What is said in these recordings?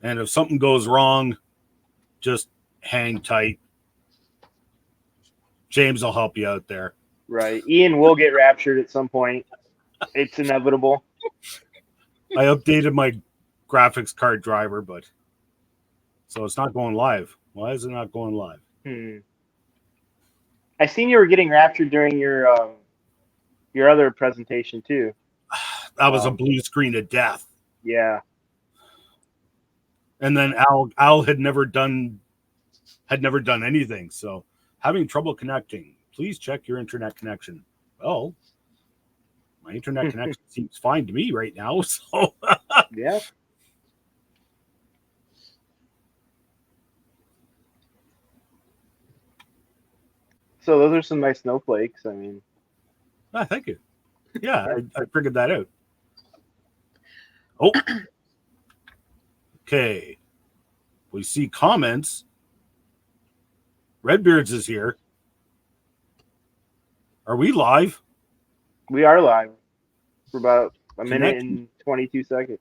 And if something goes wrong, just hang tight. James will help you out there. Right. Ian will get raptured at some point. It's inevitable. I updated my graphics card driver, but so it's not going live. Why is it not going live? I seen you were getting raptured during your other presentation too. That was a blue screen of death. Yeah. And then Al had never done anything. So having trouble connecting. Please check your internet connection. Well, my internet connection seems fine to me right now. So yeah. So those are some nice snowflakes. I mean, thank you. Yeah, I figured that out. Oh, okay. We see comments. Redbeards is here. Are we live? We are live for about a minute and 22 seconds.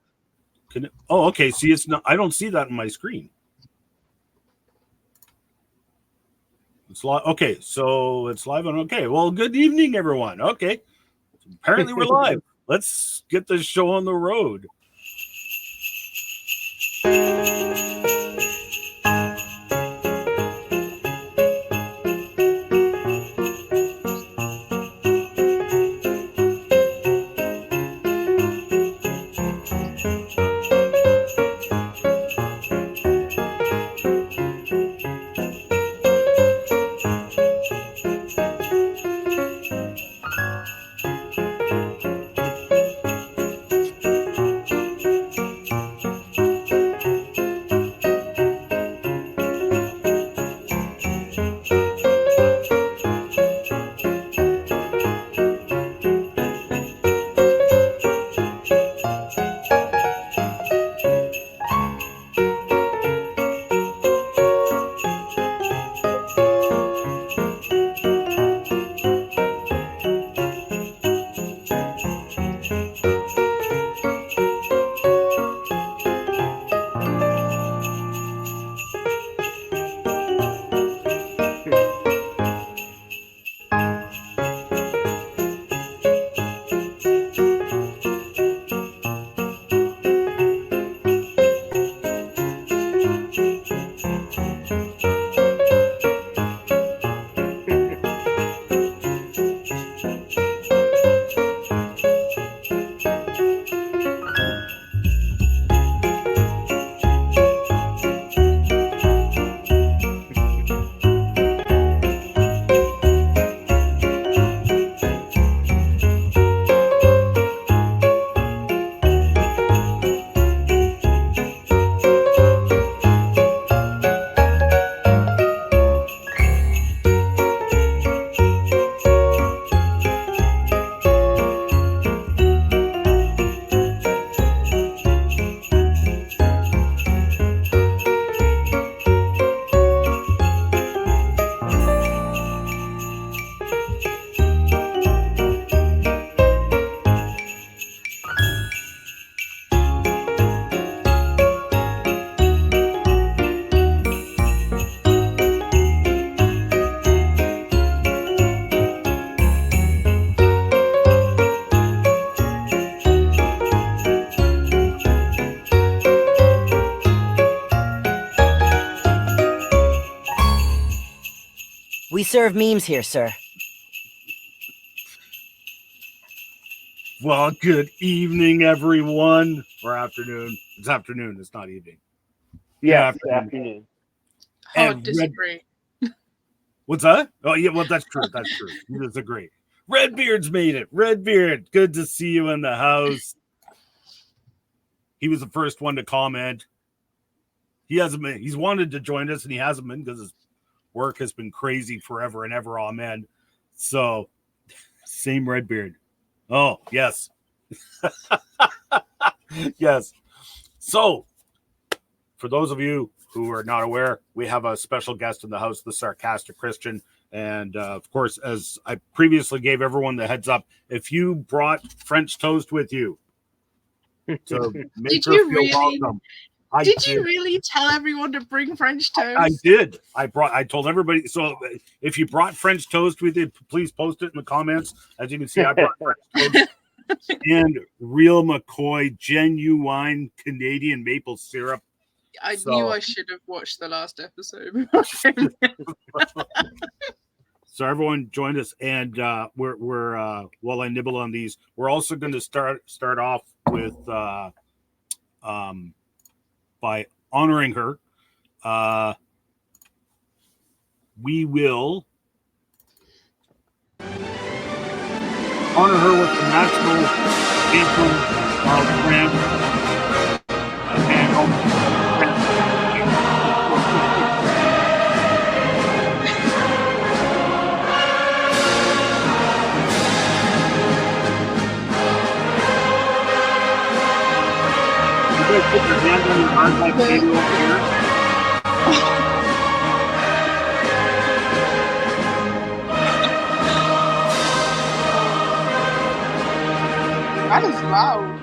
Oh, okay. See, it's not. I don't see that on my screen. It's live. Okay, so it's live on. Okay, well, good evening, everyone. Okay, apparently we're live. Let's get this show on the road. We serve memes here, sir. Well, good evening, everyone. Or afternoon. It's afternoon. It's not evening. Yeah, it's afternoon. Oh, disagree. What's that? Oh, yeah, well, that's true. That's true. You disagree. Redbeard's made it. Redbeard, good to see you in the house. He was the first one to comment. He hasn't been, he's wanted to join us, and he hasn't been because his work has been crazy forever and ever. Amen. So, same Redbeard. Oh, yes. Yes. So, for those of you who are not aware, we have a special guest in the house, the Sarcastic Christian. And, of course, as I previously gave everyone the heads up, if you brought French toast with you to make her feel welcome. Did you really tell everyone to bring French toast? I did. I told everybody. So if you brought French toast with you, please post it in the comments. As you can see, I brought French toast and real McCoy genuine Canadian maple syrup. I knew I should have watched the last episode. So everyone joined us, and we're while I nibble on these, we're also going to start off with by honoring her. We will honor her with the national anthem of France and put your hand on your heart like baby over here. That is loud.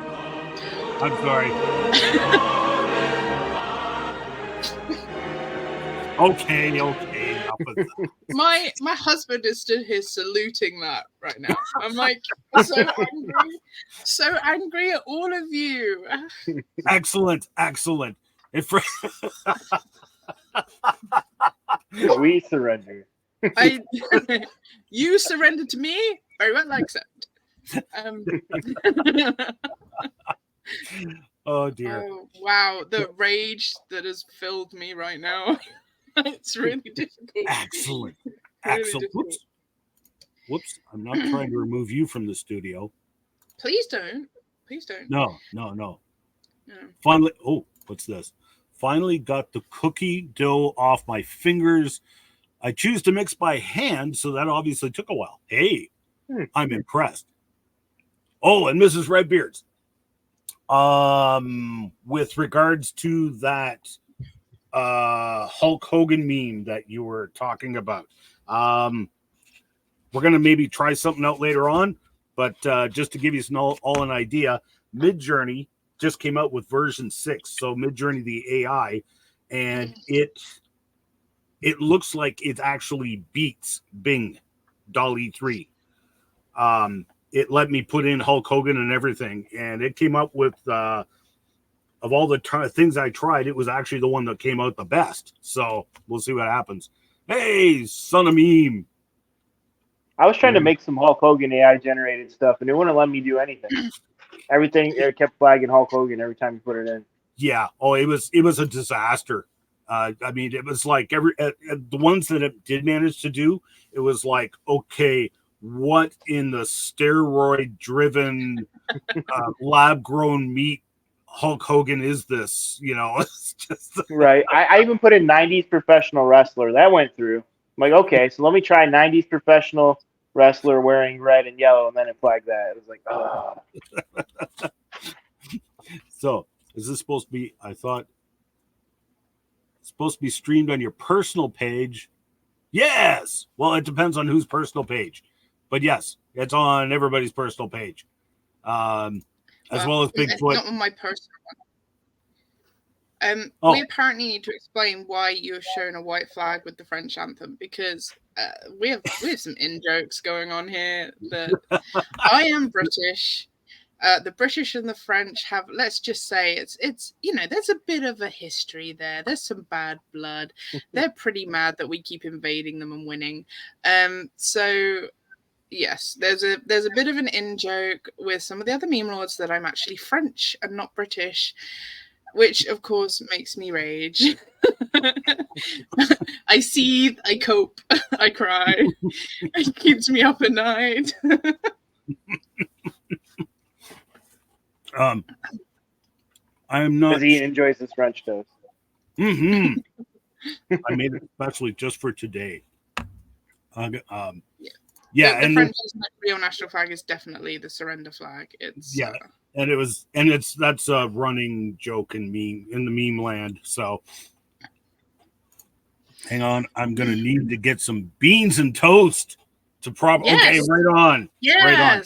I'm sorry. Okay. My husband is stood here saluting that right now. I'm like so angry at all of you. Excellent. If we surrender. You surrender to me. Very well, I accept. Oh dear. Oh, wow, the rage that has filled me right now. It's really difficult. Excellent. Really Excellent. difficult. Whoops. I'm not trying to remove you from the studio. Please don't. No. Yeah. Finally, what's this? Finally got the cookie dough off my fingers. I choose to mix by hand, so that obviously took a while. Hey, I'm impressed. Oh, and Mrs. Redbeards. With regards to that Hulk Hogan meme that you were talking about, we're gonna maybe try something out later on, but just to give you all an idea, Midjourney just came out with version 6. So Midjourney, the AI, and it looks like it actually beats Bing DALL-E 3. It let me put in Hulk Hogan and everything, and it came up with of all the things I tried, it was actually the one that came out the best. So we'll see what happens. Hey, son of meme. I was trying to make some Hulk Hogan AI generated stuff, and it wouldn't let me do anything. Everything, it kept flagging Hulk Hogan every time you put it in. Yeah. Oh, it was a disaster. I mean, it was like the ones that it did manage to do, it was like, okay, what in the steroid-driven lab-grown meat Hulk Hogan is this? You know, it's just right. I even put in 90s professional wrestler. That went through. I'm like, okay, so let me try 90s professional wrestler wearing red and yellow, and then it flagged that. It was like, oh. So, is this supposed to be? I thought it's supposed to be streamed on your personal page. Yes. Well, it depends on whose personal page. But yes, it's on everybody's personal page, as well as Bigfoot. Not on my personal one. We apparently need to explain why you're showing a white flag with the French anthem, because we have some in jokes going on here. That I am British. The British and the French have, let's just say, it's there's a bit of a history there. There's some bad blood. They're pretty mad that we keep invading them and winning. So. Yes, there's a bit of an in-joke with some of the other meme lords that I'm actually French and not British, which of course makes me rage. I seethe, I cope, I cry. It keeps me up at night. I am not. Because he enjoys his French toast. I made it especially just for today. Yeah, the French real national flag is definitely the surrender flag. It's that's a running joke in the meme land. So hang on, I'm gonna need to get some beans and toast to Okay, right on. Yes. Right on.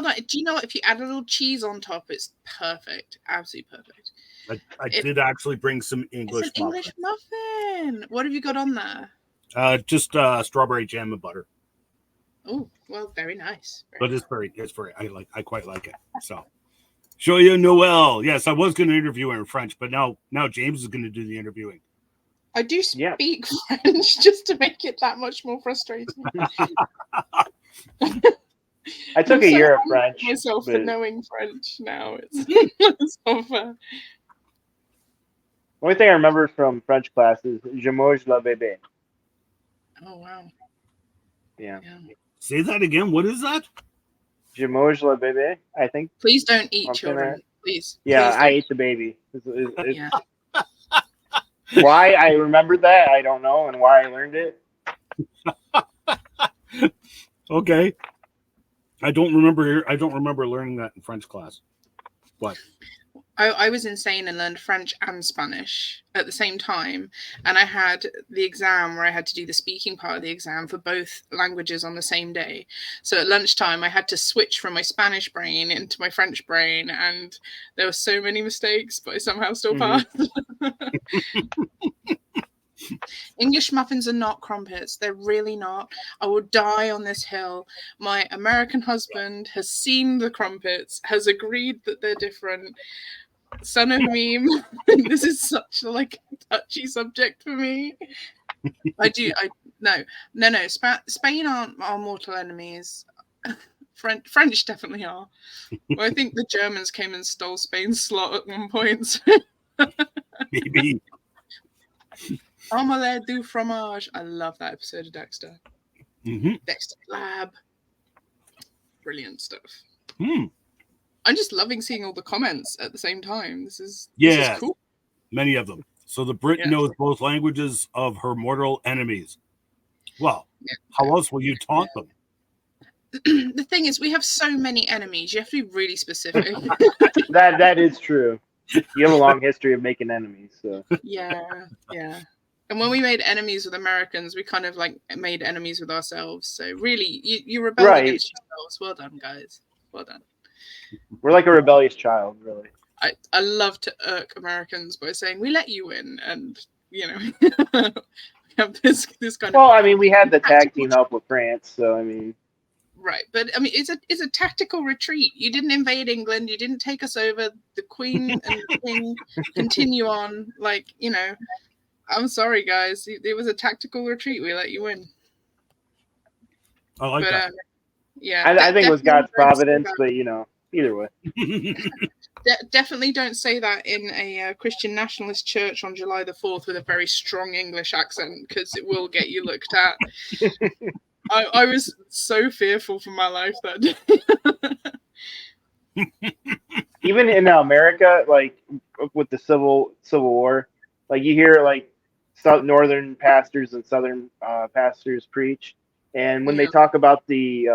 Well done. Do you know what? If you add a little cheese on top, it's perfect. Absolutely perfect. I did actually bring some It's English an English muffin. What have you got on there? Just strawberry jam and butter. Oh, well, very nice. But it's very I quite like it. So Joyeux Noel. Yes, I was going to interview her in French, but now James is going to do the interviewing. I do speak French just to make it that much more frustrating. I took a year of French. Myself for knowing French now. It's so fair. Only thing I remember from French class is "Je mange la bébé." Oh wow. Yeah. Say that again. What is that? Je mange la bébé. I think. Please don't eat children. Please. Yeah, Please I ate the baby. Yeah. Why I remembered that, I don't know, and why I learned it. Okay. I don't remember learning that in French class. What? I was insane and learned French and Spanish at the same time. And I had the exam where I had to do the speaking part of the exam for both languages on the same day. So at lunchtime, I had to switch from my Spanish brain into my French brain. And there were so many mistakes, but I somehow still passed. English muffins are not crumpets. They're really not. I will die on this hill. My American husband has seen the crumpets, has agreed that they're different. Son of meme. This is such a touchy subject for me. No. Spain aren't our mortal enemies. French definitely are. Well, I think the Germans came and stole Spain's slot at one point. Maybe. Omelette du fromage. I love that episode of Dexter. Dexter Lab. Brilliant stuff. I'm just loving seeing all the comments at the same time. This is cool. Many of them. So the Brit knows both languages of her mortal enemies. Well, how else will you taunt them? The thing is, we have so many enemies. You have to be really specific. That is true. You have a long history of making enemies. So. Yeah. And when we made enemies with Americans, we kind of made enemies with ourselves. So really, you rebelled against yourselves. Well done, guys. Well done. We're like a rebellious child, really. I love to irk Americans by saying we let you in, and have this kind of. Well, I mean, we had the tag team help with France, so I mean. Right, but I mean, it's a tactical retreat. You didn't invade England. You didn't take us over. The Queen and the King continue on. I'm sorry, guys. It was a tactical retreat. We let you in. I like that. I think it was God's providence, but either way. Definitely don't say that in a Christian nationalist church on July the 4th with a very strong English accent, because it will get you looked at. I was so fearful for my life that day. Even in America, with the Civil War, you hear northern pastors and southern pastors preach, and when they talk about the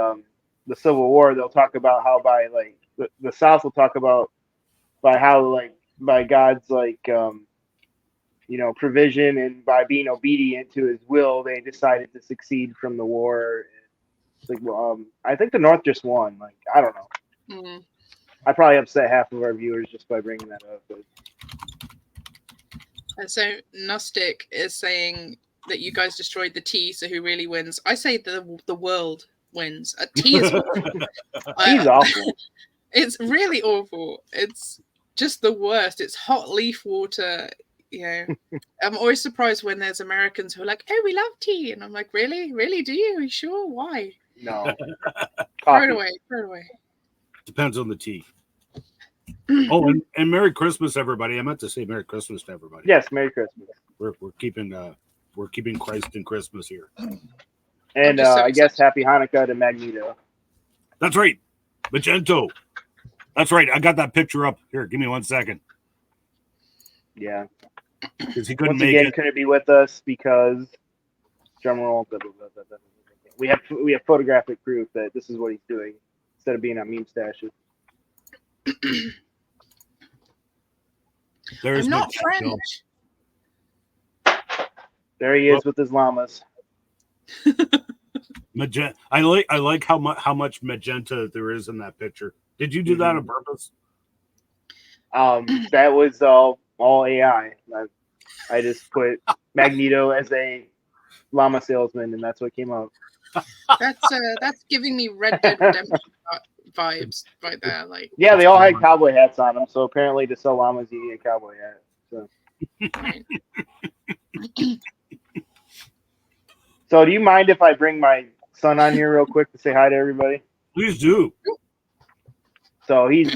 Civil War, they'll talk about how by the South will talk about by how by God's provision and by being obedient to His will, they decided to succeed from the war. It's I think the North just won. I don't know. I probably upset half of our viewers just by bringing that up. But. And so Gnostic is saying that you guys destroyed the tea, so who really wins? I say the world wins. Tea is Tea's awful. It's really awful. It's just the worst. It's hot leaf water. I'm always surprised when there's Americans who are like, "Oh, we love tea," and I'm like, "Really, really? Do you? Are you sure? Why?" No. Throw it away. Depends on the tea. Oh, and Merry Christmas, everybody! I meant to say Merry Christmas to everybody. Yes, Merry Christmas. We're keeping Christ in Christmas here. And I guess Happy Hanukkah to Magneto. That's right, Magento. That's right. I got that picture up here. Give me 1 second. Yeah. Because he couldn't Once again, make it. couldn't be with us because drumroll. We have photographic proof that this is what he's doing instead of being on Memestash. There's I'm not French. There he is with his llamas. Magenta. I like how much magenta there is in that picture. Did you do that on purpose? That was all all AI. I just put Magneto as a llama salesman, and that's what came up. That's giving me Red Dead Redemption vibes right there. Like, Yeah, they all had cowboy hats on them, so apparently to sell llamas, you need a cowboy hat. So, right. so do you mind if I bring my son on here real quick to say hi to everybody? Please do. So he's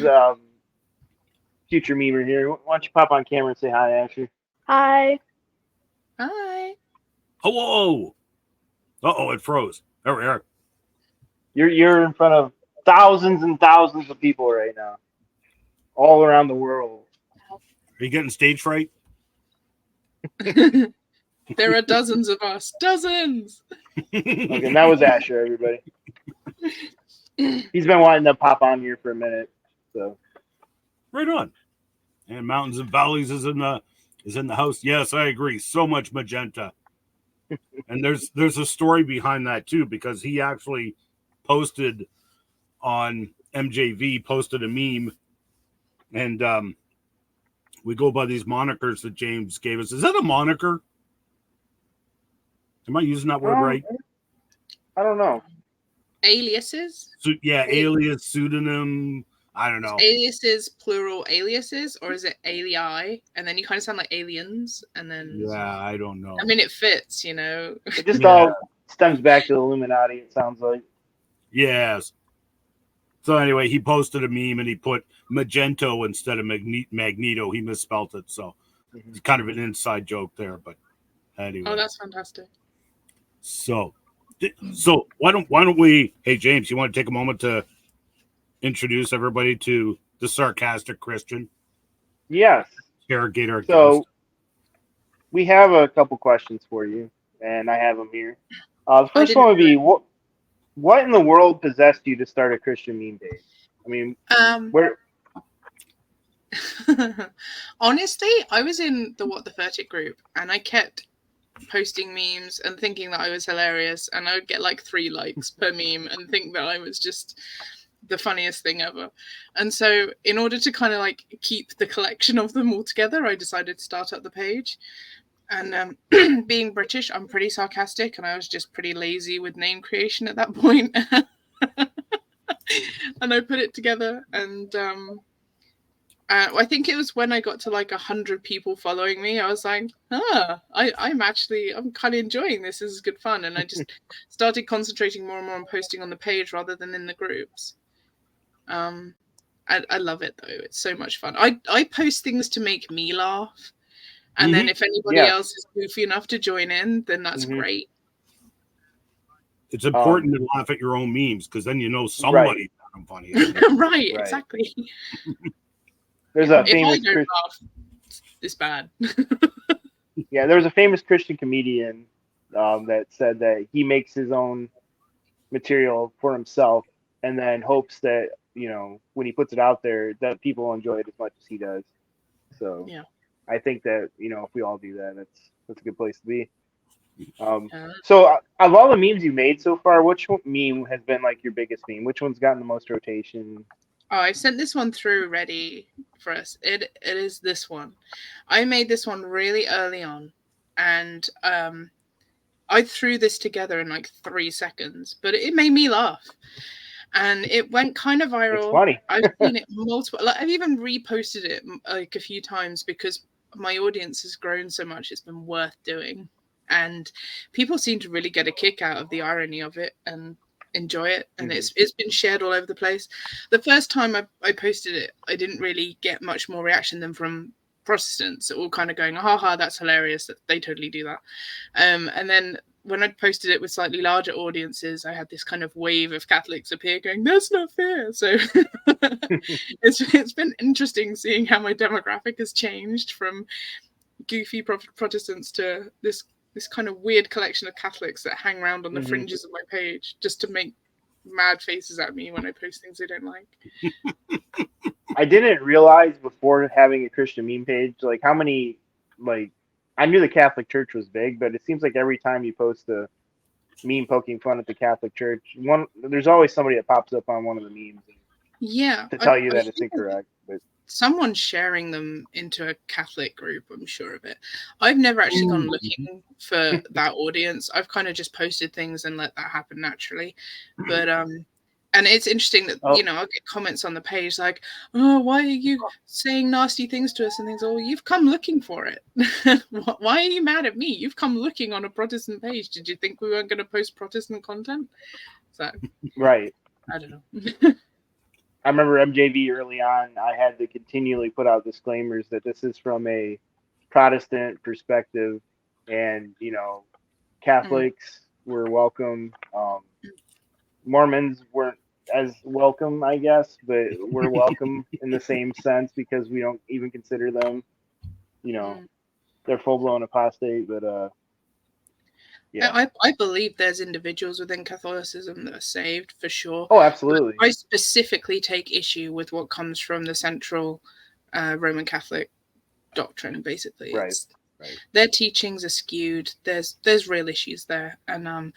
future memer here. Why don't you pop on camera and say hi, Asher? Hi. Hi. Hello. Uh-oh, it froze. There we are. You're in front of thousands and thousands of people right now, all around the world. Are you getting stage fright? There are dozens of us. Dozens. Okay, and that was Asher, everybody. He's been wanting to pop on here for a minute. So Right on. And Mountains and Valleys is in the house. Yes, I agree. So much magenta. And there's a story behind that too, because he actually posted on MJV, posted a meme, and we go by these monikers that James gave us. Is that a moniker? Am I using that word right? I don't know. Aliases? So, yeah, alias, pseudonym. I don't know. Aliases, plural aliases, or is it alii? And then you kind of sound like aliens, and then Yeah, I don't know. I mean, it fits, you know. It just all stems back to the Illuminati, it sounds like. Yes. So anyway, he posted a meme and he put Magento instead of Magneto. He misspelled it, so it's kind of an inside joke there. But anyway. Oh, that's fantastic. So why don't we? Hey James, you want to take a moment to introduce everybody to the Sarcastic Christian? Yes. Interrogate our So guest. we have a couple questions for you, and I have them here. The first one would be, what in the world possessed you to start a Christian meme page? I mean, where? Honestly, I was in the What the Furtick group, and I kept posting memes and thinking that I was hilarious, and I would get like 3 likes per meme and think that I was just the funniest thing ever. And so in order to kind of like keep the collection of them all together, I decided to start up the page. And being British, I'm pretty sarcastic, and I was just pretty lazy with name creation at that point. And I put it together, and I think it was when I got to like 100 people following me, I was like, I'm kind of enjoying this. This is good fun. And I just started concentrating more and more on posting on the page rather than in the groups. I love it though. It's so much fun. I post things to make me laugh. And then if anybody else is goofy enough to join in, then that's great. It's important to laugh at your own memes, because then you know somebody found them funny. Right, exactly. There's a if famous I don't laugh, it's bad. Yeah, there was a famous Christian comedian that said that he makes his own material for himself and then hopes that, you know, when he puts it out there, that people will enjoy it as much as he does. So yeah. I think that, you know, if we all do that, that's a good place to be. So of all the memes you made so far, which meme has been like your biggest meme? Which one's gotten the most rotation? Oh, I sent this one through ready for us. It is this one. I made this one really early on, and I threw this together in like 3 seconds, but it made me laugh. And it went kind of viral. It's funny. I've seen it multiple. Like, I've even reposted it like a few times because my audience has grown so much. It's been worth doing, and people seem to really get a kick out of the irony of it and enjoy it. And it's been shared all over the place. The first time I posted it, I didn't really get much more reaction than from Protestants, all kind of going, "Ha, that's hilarious." That they totally do that. And then when I posted it with slightly larger audiences, I had this kind of wave of Catholics appear going, "That's not fair." So it's been interesting seeing how my demographic has changed from goofy Protestants to this kind of weird collection of Catholics that hang around on the fringes of my page just to make mad faces at me when I post things they don't like. I didn't realize before having a Christian meme page, like how many, like, I knew the Catholic Church was big, but it seems like every time you post a meme poking fun at the Catholic Church, there's always somebody that pops up on one of the memes. Yeah. To tell you that it's incorrect. But someone's sharing them into a Catholic group. I'm sure of it. I've never actually gone looking for that audience. I've kind of just posted things and let that happen naturally. But and it's interesting that I'll get comments on the page like, "Oh, why are you saying nasty things to us?" and things. Oh, you've come looking for it. Why are you mad at me? You've come looking on a Protestant page. Did you think we weren't going to post Protestant content? So right. I don't know. I remember MJV early on. I had to continually put out disclaimers that this is from a Protestant perspective, and Catholics were welcome. Mormons weren't as welcome, I guess, but we're welcome in the same sense because we don't even consider them, they're full blown apostate. But yeah, I believe there's individuals within Catholicism that are saved for sure. Oh, absolutely. But I specifically take issue with what comes from the central Roman Catholic doctrine. Basically, right. Their teachings are skewed. There's real issues there, and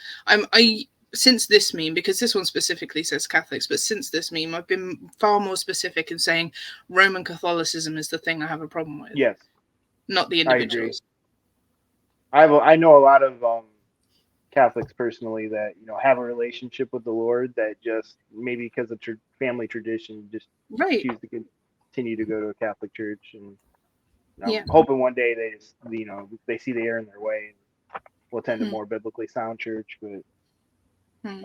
since this meme, because this one specifically says Catholics, but since this meme, I've been far more specific in saying Roman Catholicism is the thing I have a problem with. Yes. Not the individuals. I know a lot of Catholics personally that have a relationship with the Lord that just maybe because of family tradition just choose to continue to go to a Catholic church, and I'm hoping one day they just they see the error in their way and will attend a more biblically sound church. But and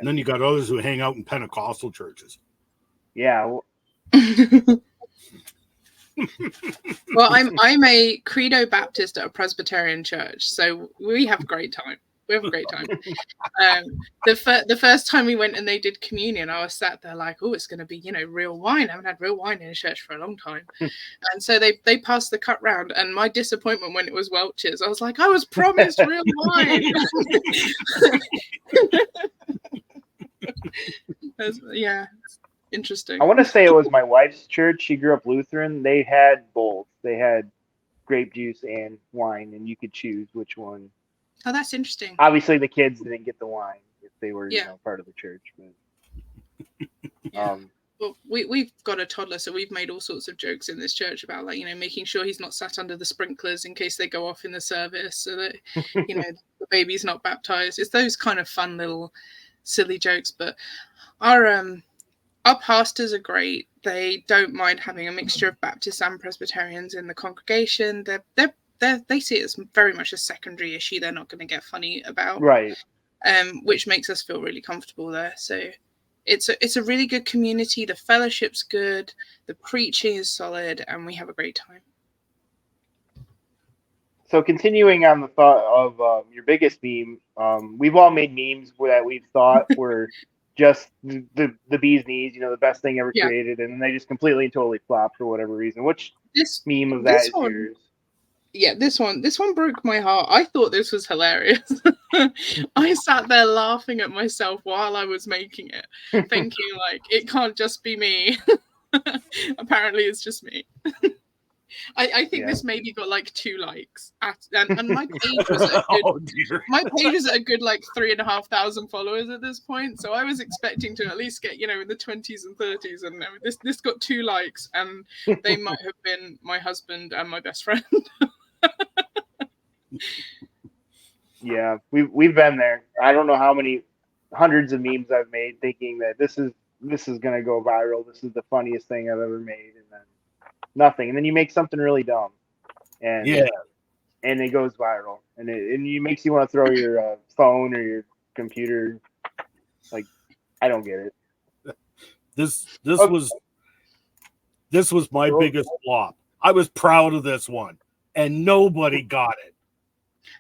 then you got others who hang out in Pentecostal churches. Yeah. Well, I'm a Credo Baptist at a Presbyterian church, so we have a great time. We have a great time. The first time we went and they did communion, I was sat there like, oh, it's going to be real wine. I haven't had real wine in a church for a long time. And so they passed the cup round, and my disappointment when it was Welch's, I was like, I was promised real wine. Yeah. Interesting. I want to say it was my wife's church. She grew up Lutheran. They had both. They had grape juice and wine, and you could choose which one. Oh, that's interesting. Obviously, the kids didn't get the wine if they were part of the church. But, well, we've got a toddler, so we've made all sorts of jokes in this church about making sure he's not sat under the sprinklers in case they go off in the service, so that the baby's not baptized. It's those kind of fun little silly jokes. But our pastors are great. They don't mind having a mixture of Baptists and Presbyterians in the congregation. They see it as very much a secondary issue. They're not going to get funny about, right? Which makes us feel really comfortable there. So it's a really good community. The fellowship's good. The preaching is solid, and we have a great time. So continuing on the thought of your biggest meme, we've all made memes that we've thought were just the bee's knees, the best thing ever created, and then they just completely and totally flopped for whatever reason. Which meme of that is yours? Yeah, this one broke my heart. I thought this was hilarious. I sat there laughing at myself while I was making it, thinking like, it can't just be me. Apparently it's just me. I think this maybe got like 2 likes, and my page was at a good like 3,500 followers at this point. So I was expecting to at least get in the 20s and 30s, and this got 2 likes, and they might have been my husband and my best friend. Yeah, we've been there. I don't know how many hundreds of memes I've made, thinking that this is gonna go viral. This is the funniest thing I've ever made, and then nothing. And then you make something really dumb, and it goes viral, and it makes you want to throw your phone or your computer. Like, I don't get it. This was my biggest flop. I was proud of this one, and nobody got it.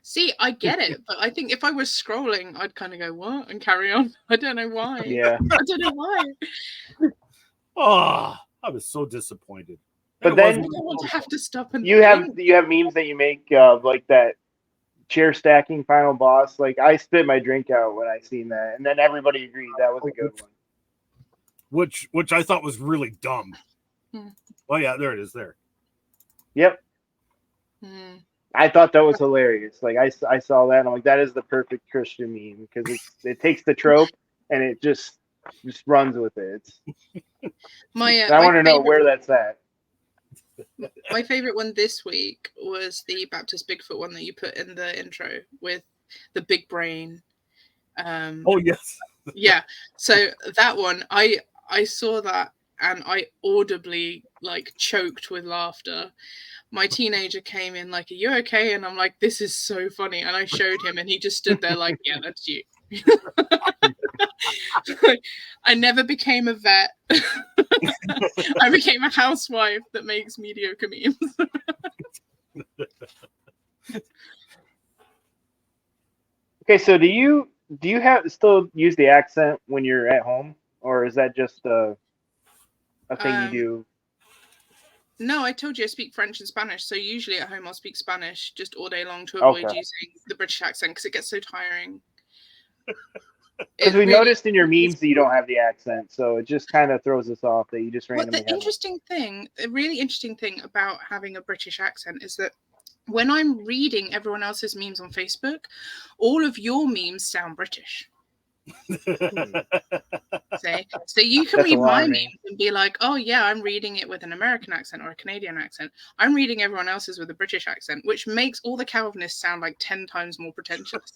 See, I get it, but I think if I was scrolling, I'd kind of go, what? And carry on. I don't know why. Yeah. I don't know why. Oh, I was so disappointed. But then I don't want to have to stop and you have memes that you make like that chair stacking final boss. Like, I spit my drink out when I seen that, and then everybody agreed that was a good one. Which I thought was really dumb. Oh yeah, there it is there. Yep. I thought that was hilarious. Like, I saw that and I'm like, that is the perfect Christian meme, because it takes the trope and it just just runs with it. My I want to know favorite- where that's at. My favorite one this week was the Baptist Bigfoot one that you put in the intro with the big brain. Oh yes. Yeah. So that one, I saw that and I audibly like choked with laughter. My teenager came in like, "Are you okay?" And I'm like, "This is so funny." And I showed him, and he just stood there like, "Yeah, that's you." I never became a vet. I became a housewife that makes mediocre memes. Okay, so do you have still use the accent when you're at home, or is that just a thing you do? No, I told you I speak French and Spanish, so usually at home I'll speak Spanish just all day long to avoid Okay. using the British accent because it gets so tiring. Because we noticed in your memes that you don't have the accent, so it just kind of throws us off that you just But randomly the really interesting thing about having a British accent is that when I'm reading everyone else's memes on Facebook, all of your memes sound British. See? So you can That's read my alarming. memes and be like, "Oh yeah, I'm reading it with an American accent or a Canadian accent." I'm reading everyone else's with a British accent, which makes all the Calvinists sound like 10 times more pretentious.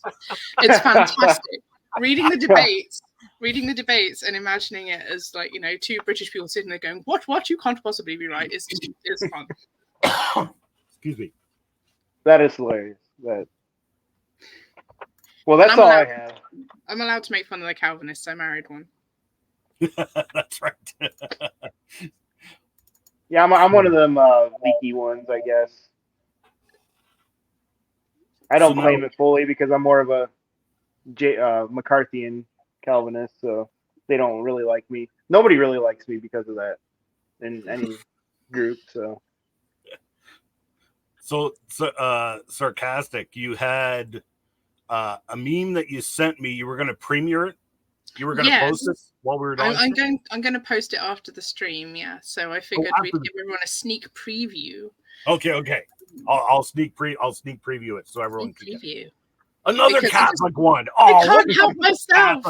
It's fantastic. Reading the debates and imagining it as like, you know, two British people sitting there going, What? You can't possibly be right. Is fun. Excuse me. That is hilarious. Well, that's all I have. I'm allowed to make fun of the Calvinists. I married one. That's right. Yeah, I'm one of them leaky ones, I guess. I don't claim it fully because I'm more of a McCarthyian Calvinist, so they don't really like me. Nobody really likes me because of that in any group. So Sarcastic, you had a meme that you sent me. You were going to premiere it. You were going to post it while we were on. I'm going to post it after the stream. Yeah, so I figured we'd give everyone a sneak preview. Okay. I'll sneak preview it so everyone can preview. Another Catholic one. Oh, I can't help myself.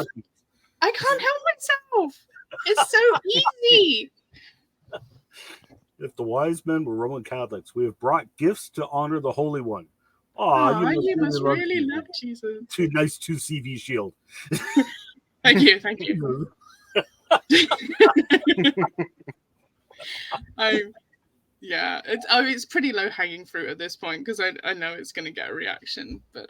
I can't help myself. It's so easy. If the wise men were Roman Catholics, we have brought gifts to honor the Holy One. You must really love Jesus. Nice 2 CV shield. Thank you. It's pretty low hanging fruit at this point because I know it's going to get a reaction, but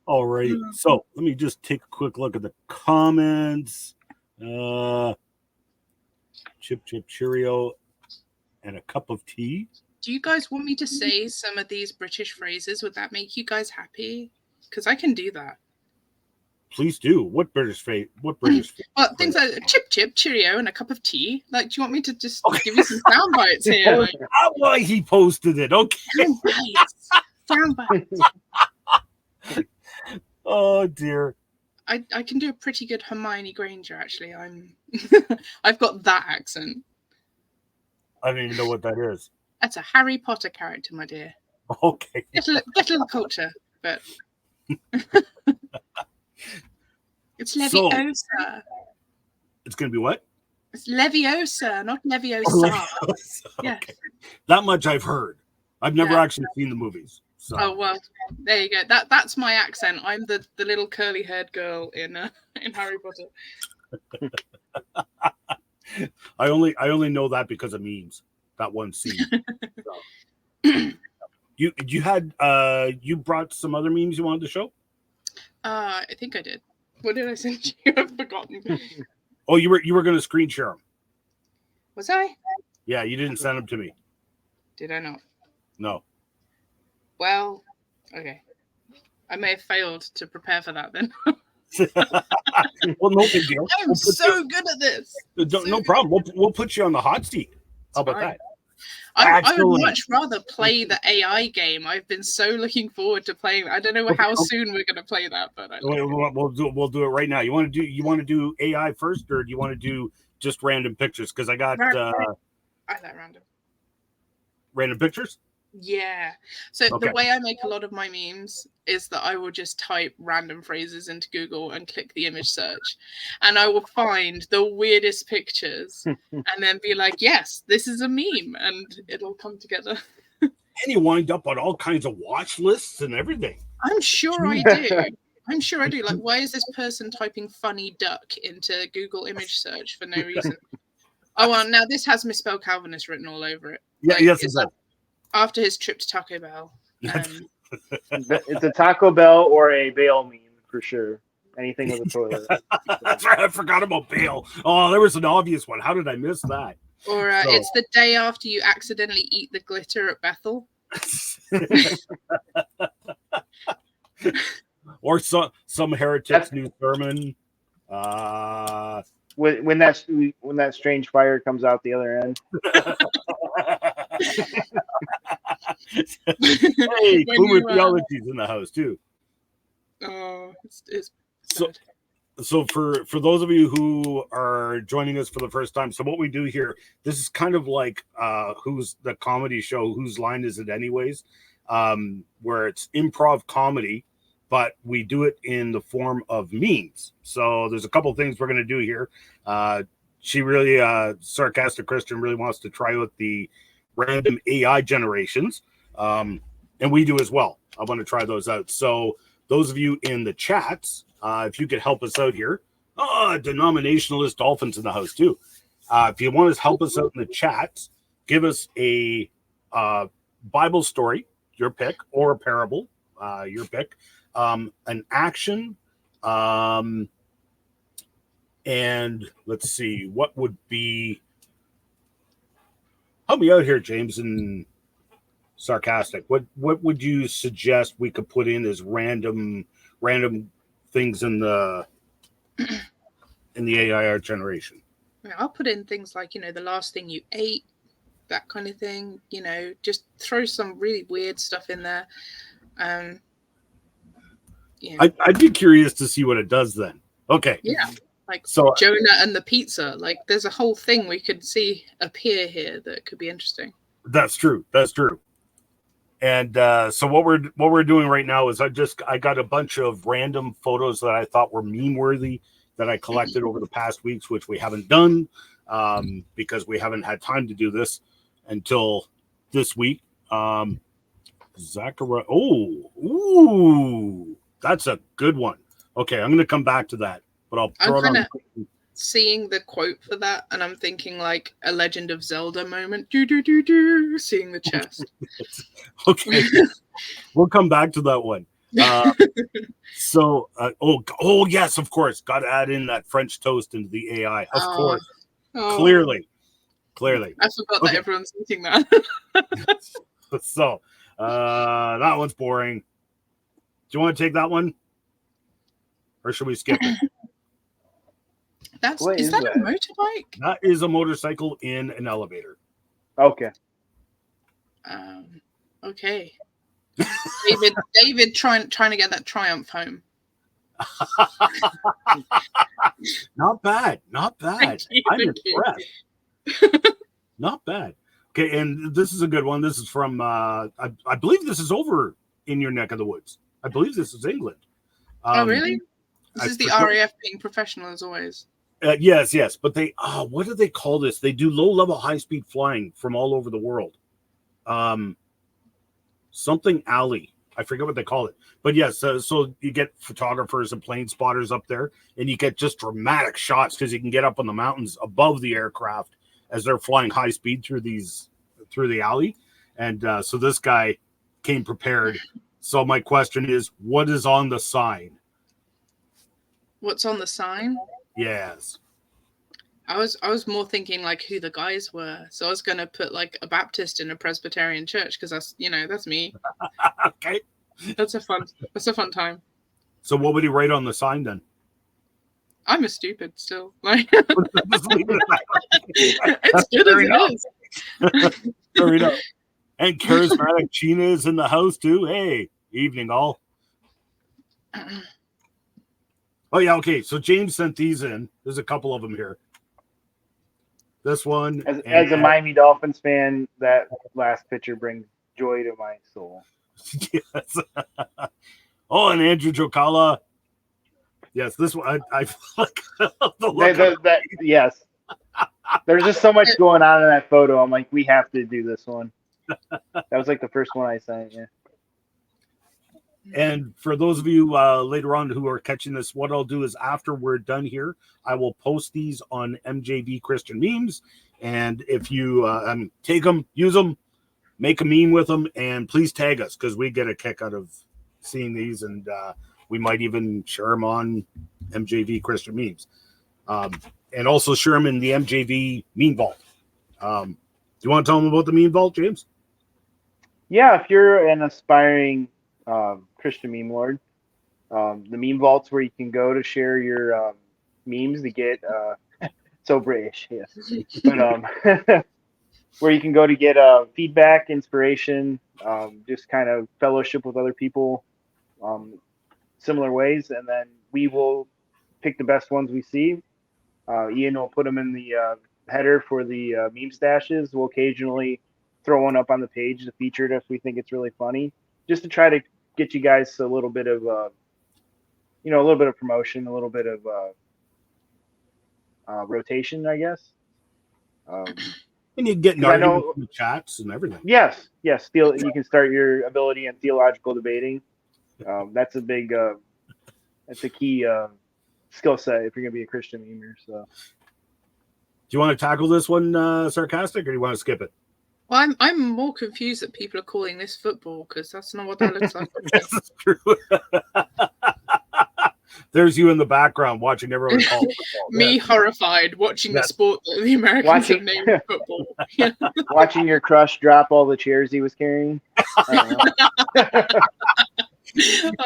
All right. So let me just take a quick look at the comments. Chip Cheerio and a cup of tea. Do you guys want me to say some of these British phrases? Would that make you guys happy? Because I can do that. Please do. What British phrase? Well, things like chip, cheerio, and a cup of tea. Like, do you want me to just give you some sound bites here? Like, why he posted it? Okay. Sound bites. Oh dear. I can do a pretty good Hermione Granger. Actually, I've got that accent. I don't even know what that is. That's a Harry Potter character, my dear. Okay. Get a little culture, but it's Leviosa. It's going to be what? It's Leviosa, not Leviosa. Leviosa. Yes. Okay. That much I've heard. I've never actually seen the movies. So. Oh well, there you go. That's my accent. I'm the little curly-haired girl in Harry Potter. I only know that because of memes. That one scene. So. You brought some other memes you wanted to show? I think I did. What did I send you? I've forgotten. Oh, you were going to screen share them. Was I? Yeah, you didn't send them to me. Did I not? No. Well, okay. I may have failed to prepare for that then. Well, no big deal. I'm so good at this. No problem. We'll put you on the hot seat. How about that? I would much rather play the AI game. I've been so looking forward to playing. I don't know how soon we're going to play that, but we'll do it right now. You want to do AI first, or do you want to do just random pictures? Because I got I like random. Random pictures. Yeah. So Okay. the way I make a lot of my memes is that I will just type random phrases into Google and click the image search, and I will find the weirdest pictures and then be like, yes, this is a meme, and it'll come together. And you wind up on all kinds of watch lists and everything. I'm sure I do. I'm sure I do. Like, why is this person typing funny duck into Google image search for no reason? Oh, well, now this has misspelled Calvinist written all over it. Yeah, Like, yes, it does. After his trip to Taco Bell. It's a Taco Bell or a Bale meme for sure. Anything with a toilet. That's right. I forgot about Bale. Oh, there was an obvious one. How did I miss that? Or it's the day after you accidentally eat the glitter at Bethel. Or some heretic's new sermon. When that strange fire comes out the other end. Hey, Boomer Theology's in the house too. Oh, it's so for those of you who are joining us for the first time, so what we do here, this is kind of like Who's the Comedy Show, Whose Line Is It Anyways, where it's improv comedy, but we do it in the form of memes. So there's a couple things we're going to do here. She really, Sarcastic Christian really wants to try with the random AI generations, and we do as well. I want to try those out. So those of you in the chats, if you could help us out here. Denominationalist Dolphins in the house too. If you want to help us out in the chats, give us a Bible story, your pick, or a parable, your pick, an action, and let's see, what would be, help me out here, James and Sarcastic. What would you suggest we could put in as random things in the AI generation? I'll put in things like, the last thing you ate, that kind of thing. Just throw some really weird stuff in there. I'd be curious to see what it does then. Okay. Yeah. Like so, Jonah and the pizza. Like, there's a whole thing we could see appear here that could be interesting. That's true. And so what we're doing right now is I got a bunch of random photos that I thought were meme worthy that I collected over the past weeks, which we haven't done because we haven't had time to do this until this week. Zachariah. Ooh, that's a good one. Okay, I'm going to come back to that, but I'll throw it on. Seeing the quote for that, and I'm thinking like a Legend of Zelda moment. Seeing the chest. Okay, we'll come back to that one. Oh yes, of course, got to add in that French toast into the AI. Of course, clearly. I forgot that everyone's eating that. So that one's boring. Do you want to take that one, or should we skip it? Is that a motorbike? That is a motorcycle in an elevator. Okay. Okay. David trying to get that Triumph home. Not bad. I'm impressed. Not bad. Okay, and this is a good one. This is from I believe this is over in your neck of the woods. I believe this is England. Oh, really? This is the RAF being professional as always. Yes, but they what do they call this? They do low-level high-speed flying from all over the world. Something alley. I forget what they call it. But yes, so you get photographers and plane spotters up there, and you get just dramatic shots because you can get up on the mountains above the aircraft as they're flying high speed through the alley. And so this guy came prepared. So my question is, what is on the sign? What's on the sign? Yes. I was more thinking like who the guys were. So I was going to put like a Baptist in a Presbyterian church because that's me. Okay. That's a fun time. So what would he write on the sign then? I'm a stupid still. Like it's good as it is. Fair enough. And charismatic China is in the house too. Hey, evening all. Oh yeah, okay. So James sent these in. There's a couple of them here. This one, as a Miami Dolphins fan, that last picture brings joy to my soul. Yes. Oh, and Andrew Jokala. Yes, this one I feel like the look yes. There's just so much going on in that photo. I'm like, we have to do this one. That was like the first one I sent. Yeah. And for those of you later on who are catching this, what I'll do is after we're done here, I will post these on MJV Christian memes. And if you take them, use them, make a meme with them, and please tag us because we get a kick out of seeing these, and we might even share them on MJV Christian memes. And also share them in the MJV meme vault. Do you want to tell them about the meme vault, James? Yeah, if you're an aspiring Christian meme lord, the meme vault's where you can go to share your memes to get so British, yes, but where you can go to get feedback, inspiration, just kind of fellowship with other people, similar ways, and then we will pick the best ones we see. Ian will put them in the header for the meme stashes. We'll occasionally throw one up on the page to feature it if we think it's really funny, just to try to get you guys a little bit of, a little bit of promotion, a little bit of rotation, I guess. And you get in chats and everything. Yes. You can start your ability in theological debating. That's a big, that's a key skill set if you're going to be a Christian memer. So, do you want to tackle this one, Sarcastic, or do you want to skip it? Well, I'm more confused that people are calling this football because that's not what that looks like. This is true. There's you in the background watching everyone call football. Me horrified watching the sport that the Americans have named football. Watching your crush drop all the chairs he was carrying. Oh,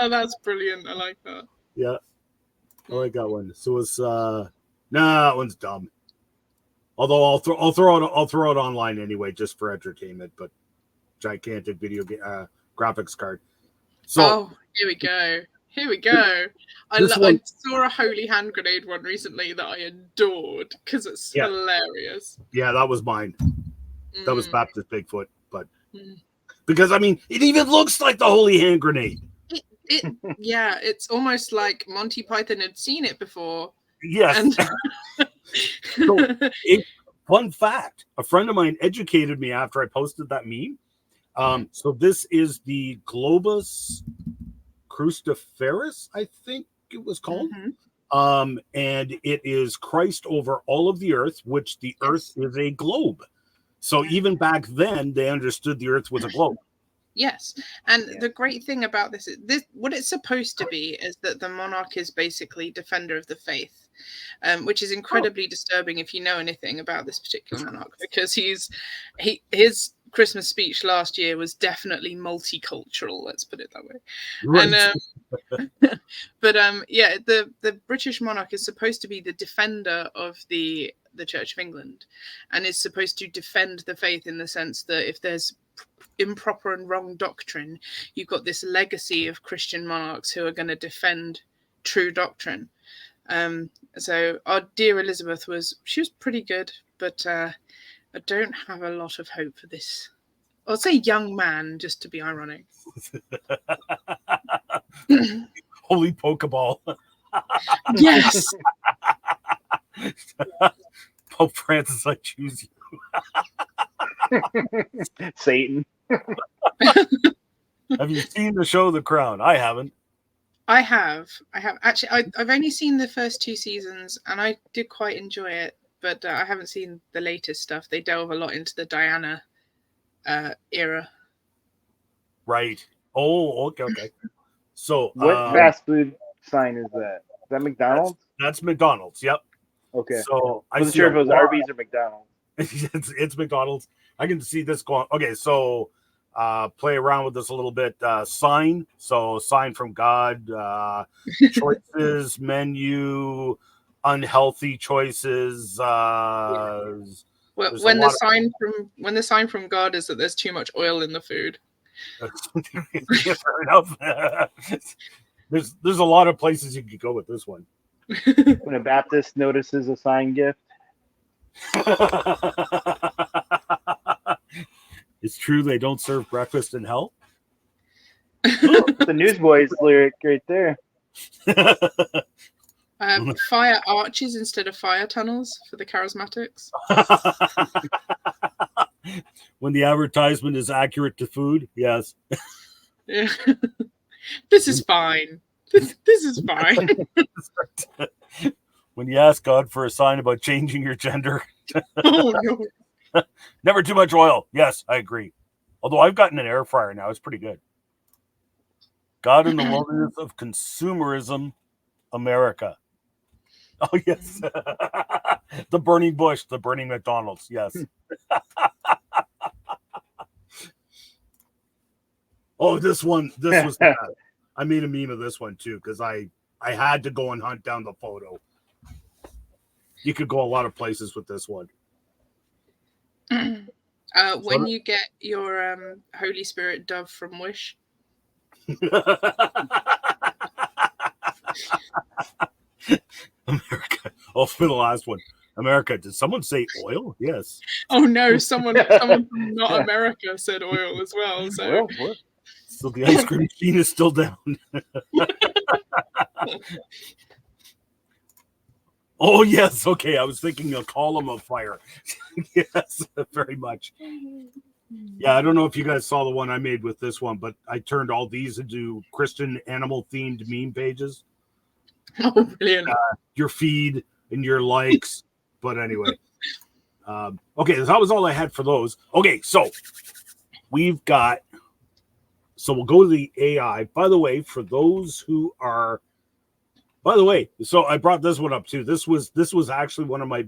that's brilliant. I like that. Yeah. I like that one. So it's that one's dumb. Although I'll throw it online anyway just for entertainment, but gigantic video graphics card. So here we go. I saw a holy hand grenade one recently that I adored because it's hilarious. Yeah, that was mine. That was Baptist Bigfoot, but because it even looks like the holy hand grenade. It's almost like Monty Python had seen it before. Yes. Fun fact: a friend of mine educated me after I posted that meme. So this is the Globus Cruciferus, I think it was called. And it is Christ over all of the earth, which the earth is a globe. So even back then, they understood the earth was a globe. Yes. And the great thing about this, what it's supposed to be is that the monarch is basically defender of the faith, which is incredibly disturbing if you know anything about this particular monarch, because his Christmas speech last year was definitely multicultural, let's put it that way. Right. And, but the British monarch is supposed to be the defender of the Church of England, and is supposed to defend the faith in the sense that if there's improper and wrong doctrine, you've got this legacy of Christian monarchs who are going to defend true doctrine. So our dear Elizabeth was pretty good, but I don't have a lot of hope for this. I'll say young man, just to be ironic. Holy Pokeball. Yes. Pope Francis, I choose you. Satan. Have you seen the show The Crown? I haven't. I have. Actually, I've only seen the first 2 seasons, and I did quite enjoy it, but I haven't seen the latest stuff. They delve a lot into the Diana era. Right. Oh, okay. So, what fast food sign is that? Is that McDonald's? That's McDonald's. Yep. Okay. So I wasn't sure if it was Arby's or McDonald's. it's McDonald's. I can see this going. Okay, so play around with this a little bit. Sign. So sign from God. Choices, menu, unhealthy choices. Well, when the sign from God is that there's too much oil in the food. Yeah, fair enough. There's a lot of places you could go with this one. When a Baptist notices a sign gift. It's true they don't serve breakfast in hell. The Newsboys lyric right there. Fire arches instead of fire tunnels for the charismatics. When the advertisement is accurate to food, yes. Yeah. This is fine. This is fine. When you ask God for a sign about changing your gender. Oh no. Never too much oil. Yes, I agree. Although I've gotten an air fryer now. It's pretty good. God in the wilderness of consumerism, America. Oh, yes. The burning bush, the burning McDonald's. Yes. Oh, this was bad. I made a meme of this one too because I had to go and hunt down the photo. You could go a lot of places with this one. When you get your Holy Spirit dove from Wish. America. Oh, for the last one. America. Did someone say oil? Yes. Oh no, someone from not America said oil as well. So What? So the ice cream machine is still down. Oh, yes. Okay. I was thinking a column of fire. Yes, very much. Yeah, I don't know if you guys saw the one I made with this one, but I turned all these into Christian animal-themed meme pages. Oh, brilliant. Your feed and your likes. But anyway. Okay, that was all I had for those. Okay, so we've got... So we'll go to the AI. By the way, for those who are... By the way, so I brought this one up too. This was actually one of my...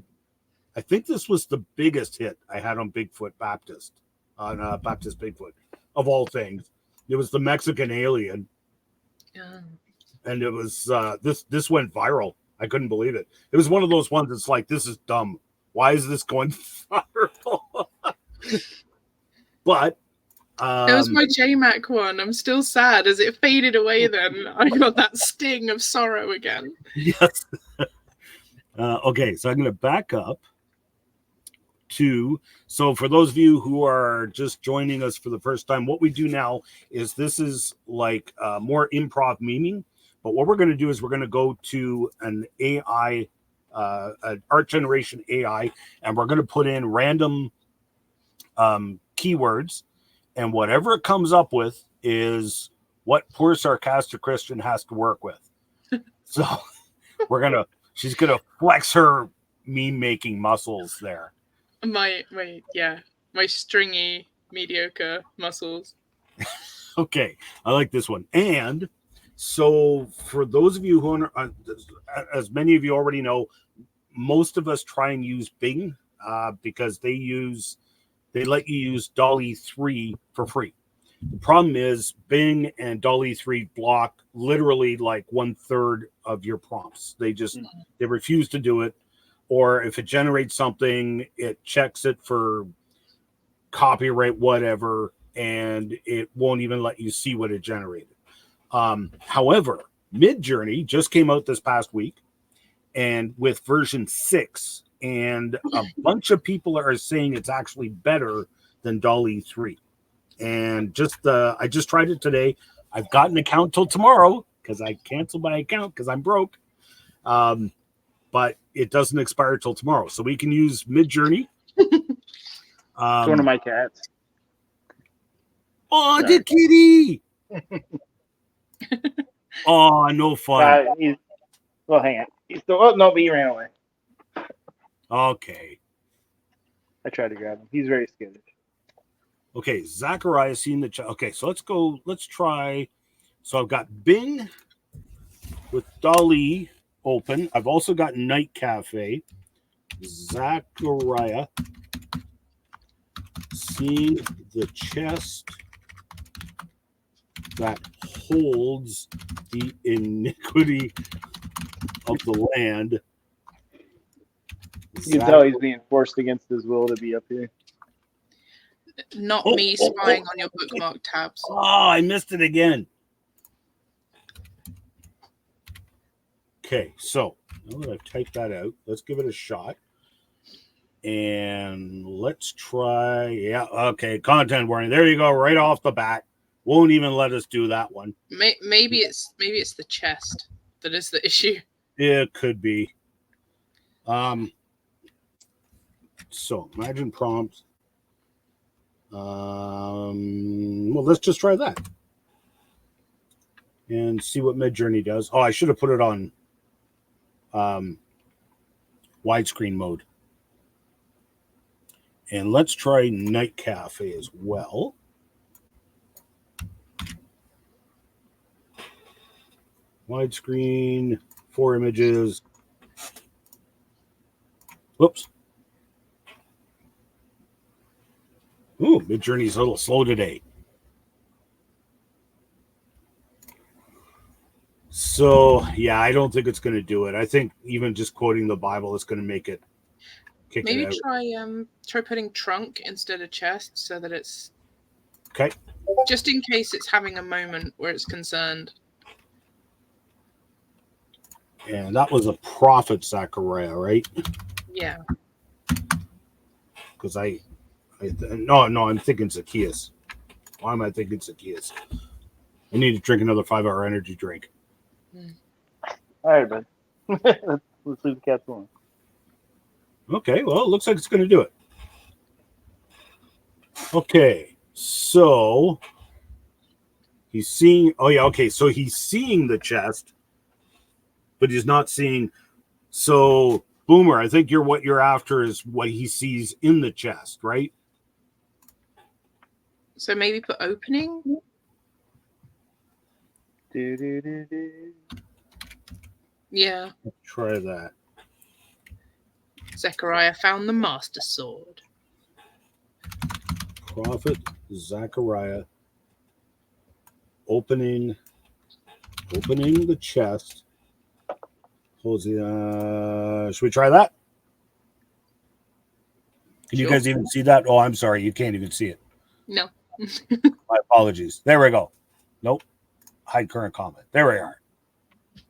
I think this was the biggest hit I had on Bigfoot Baptist. On Baptist Bigfoot, of all things. It was the Mexican alien. Yeah. And it was... This went viral. I couldn't believe it. It was one of those ones that's like, this is dumb. Why is this going viral? But... It was my JMac one. I'm still sad as it faded away then. I got that sting of sorrow again. Yes. Okay, so I'm going to back up to... So for those of you who are just joining us for the first time, what we do now is this is like more improv memeing. But what we're going to do is we're going to go to an AI, an art generation AI, and we're going to put in random keywords. And whatever it comes up with is what poor sarcastic Christian has to work with. So she's gonna flex her meme making muscles there. My stringy mediocre muscles. Okay, I like this one. And so for those of you who are, as many of you already know, most of us try and use Bing because they let you use DALL-E 3 for free. The problem is Bing and DALL-E 3 block literally like 1/3 of your prompts. They refuse to do it. Or if it generates something, it checks it for copyright, whatever, and it won't even let you see what it generated. However, Midjourney just came out this past week, and with version 6, and a bunch of people are saying it's actually better than DALL-E 3. And I just tried it today. I've got an account till tomorrow because I canceled my account because I'm broke. But it doesn't expire till tomorrow. So we can use Midjourney. It's one of my cats. Oh, the kitty! Oh, no fun. Well, hang on. He's still... Oh, no, but he ran away. Okay. I tried to grab him. He's very skittish. Okay, Zachariah seen the chat. Okay, so let's go. Let's try. So I've got Bing with DALL-E open. I've also got Night Cafe. Zachariah seeing the chest that holds the iniquity of the land. You can tell he's being forced against his will to be up here. Not me spying on your bookmark tabs. Oh, I missed it again. Okay, so now that I've typed that out, let's give it a shot. And let's try. Yeah, okay. Content warning. There you go. Right off the bat. Won't even let us do that one. Maybe it's the chest that is the issue. It could be. So imagine prompt. Well, let's just try that and see what Midjourney does. Oh, I should have put it on widescreen mode. And let's try Night Cafe as well. Widescreen, 4 images. Whoops. Ooh, Midjourney's a little slow today. So, yeah, I don't think it's going to do it. I think even just quoting the Bible is going to make it kick Maybe it out. try putting trunk instead of chest so that it's Okay. just in case it's having a moment where it's concerned. And that was a prophet, Zechariah, right? Yeah. Because I'm thinking Zacchaeus. Why am I thinking Zacchaeus? I need to drink another 5-hour energy drink. All right, bud. Let's leave the cats alone. Okay, well, it looks like it's going to do it. Okay, so he's seeing. Oh, yeah, okay, so he's seeing the chest, but he's not seeing. So, Boomer, I think what you're after is what he sees in the chest, right? So maybe put opening. Yeah. Let's try that. Zechariah found the master sword. Prophet Zechariah opening the chest. Should we try that? Can you guys even see that? Oh, I'm sorry. You can't even see it. No. My apologies. There we go. Nope. Hide current comment. There we are.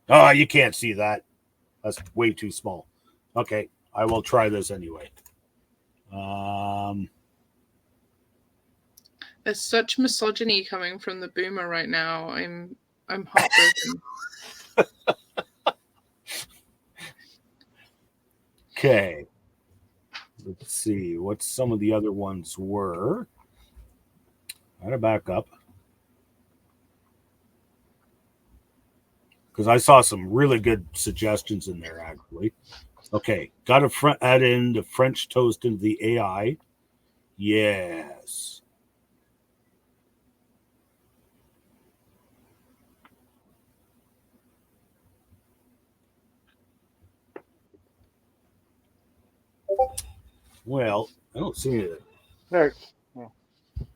Oh, you can't see that. That's way too small. Okay. I will try this anyway. There's such misogyny coming from the Boomer right now. I'm heartbroken. Okay. Let's see what some of the other ones were. I'm going to back up. Because I saw some really good suggestions in there, actually. Okay. Got to add in the French toast into the AI. Yes. Well, I don't see it. There.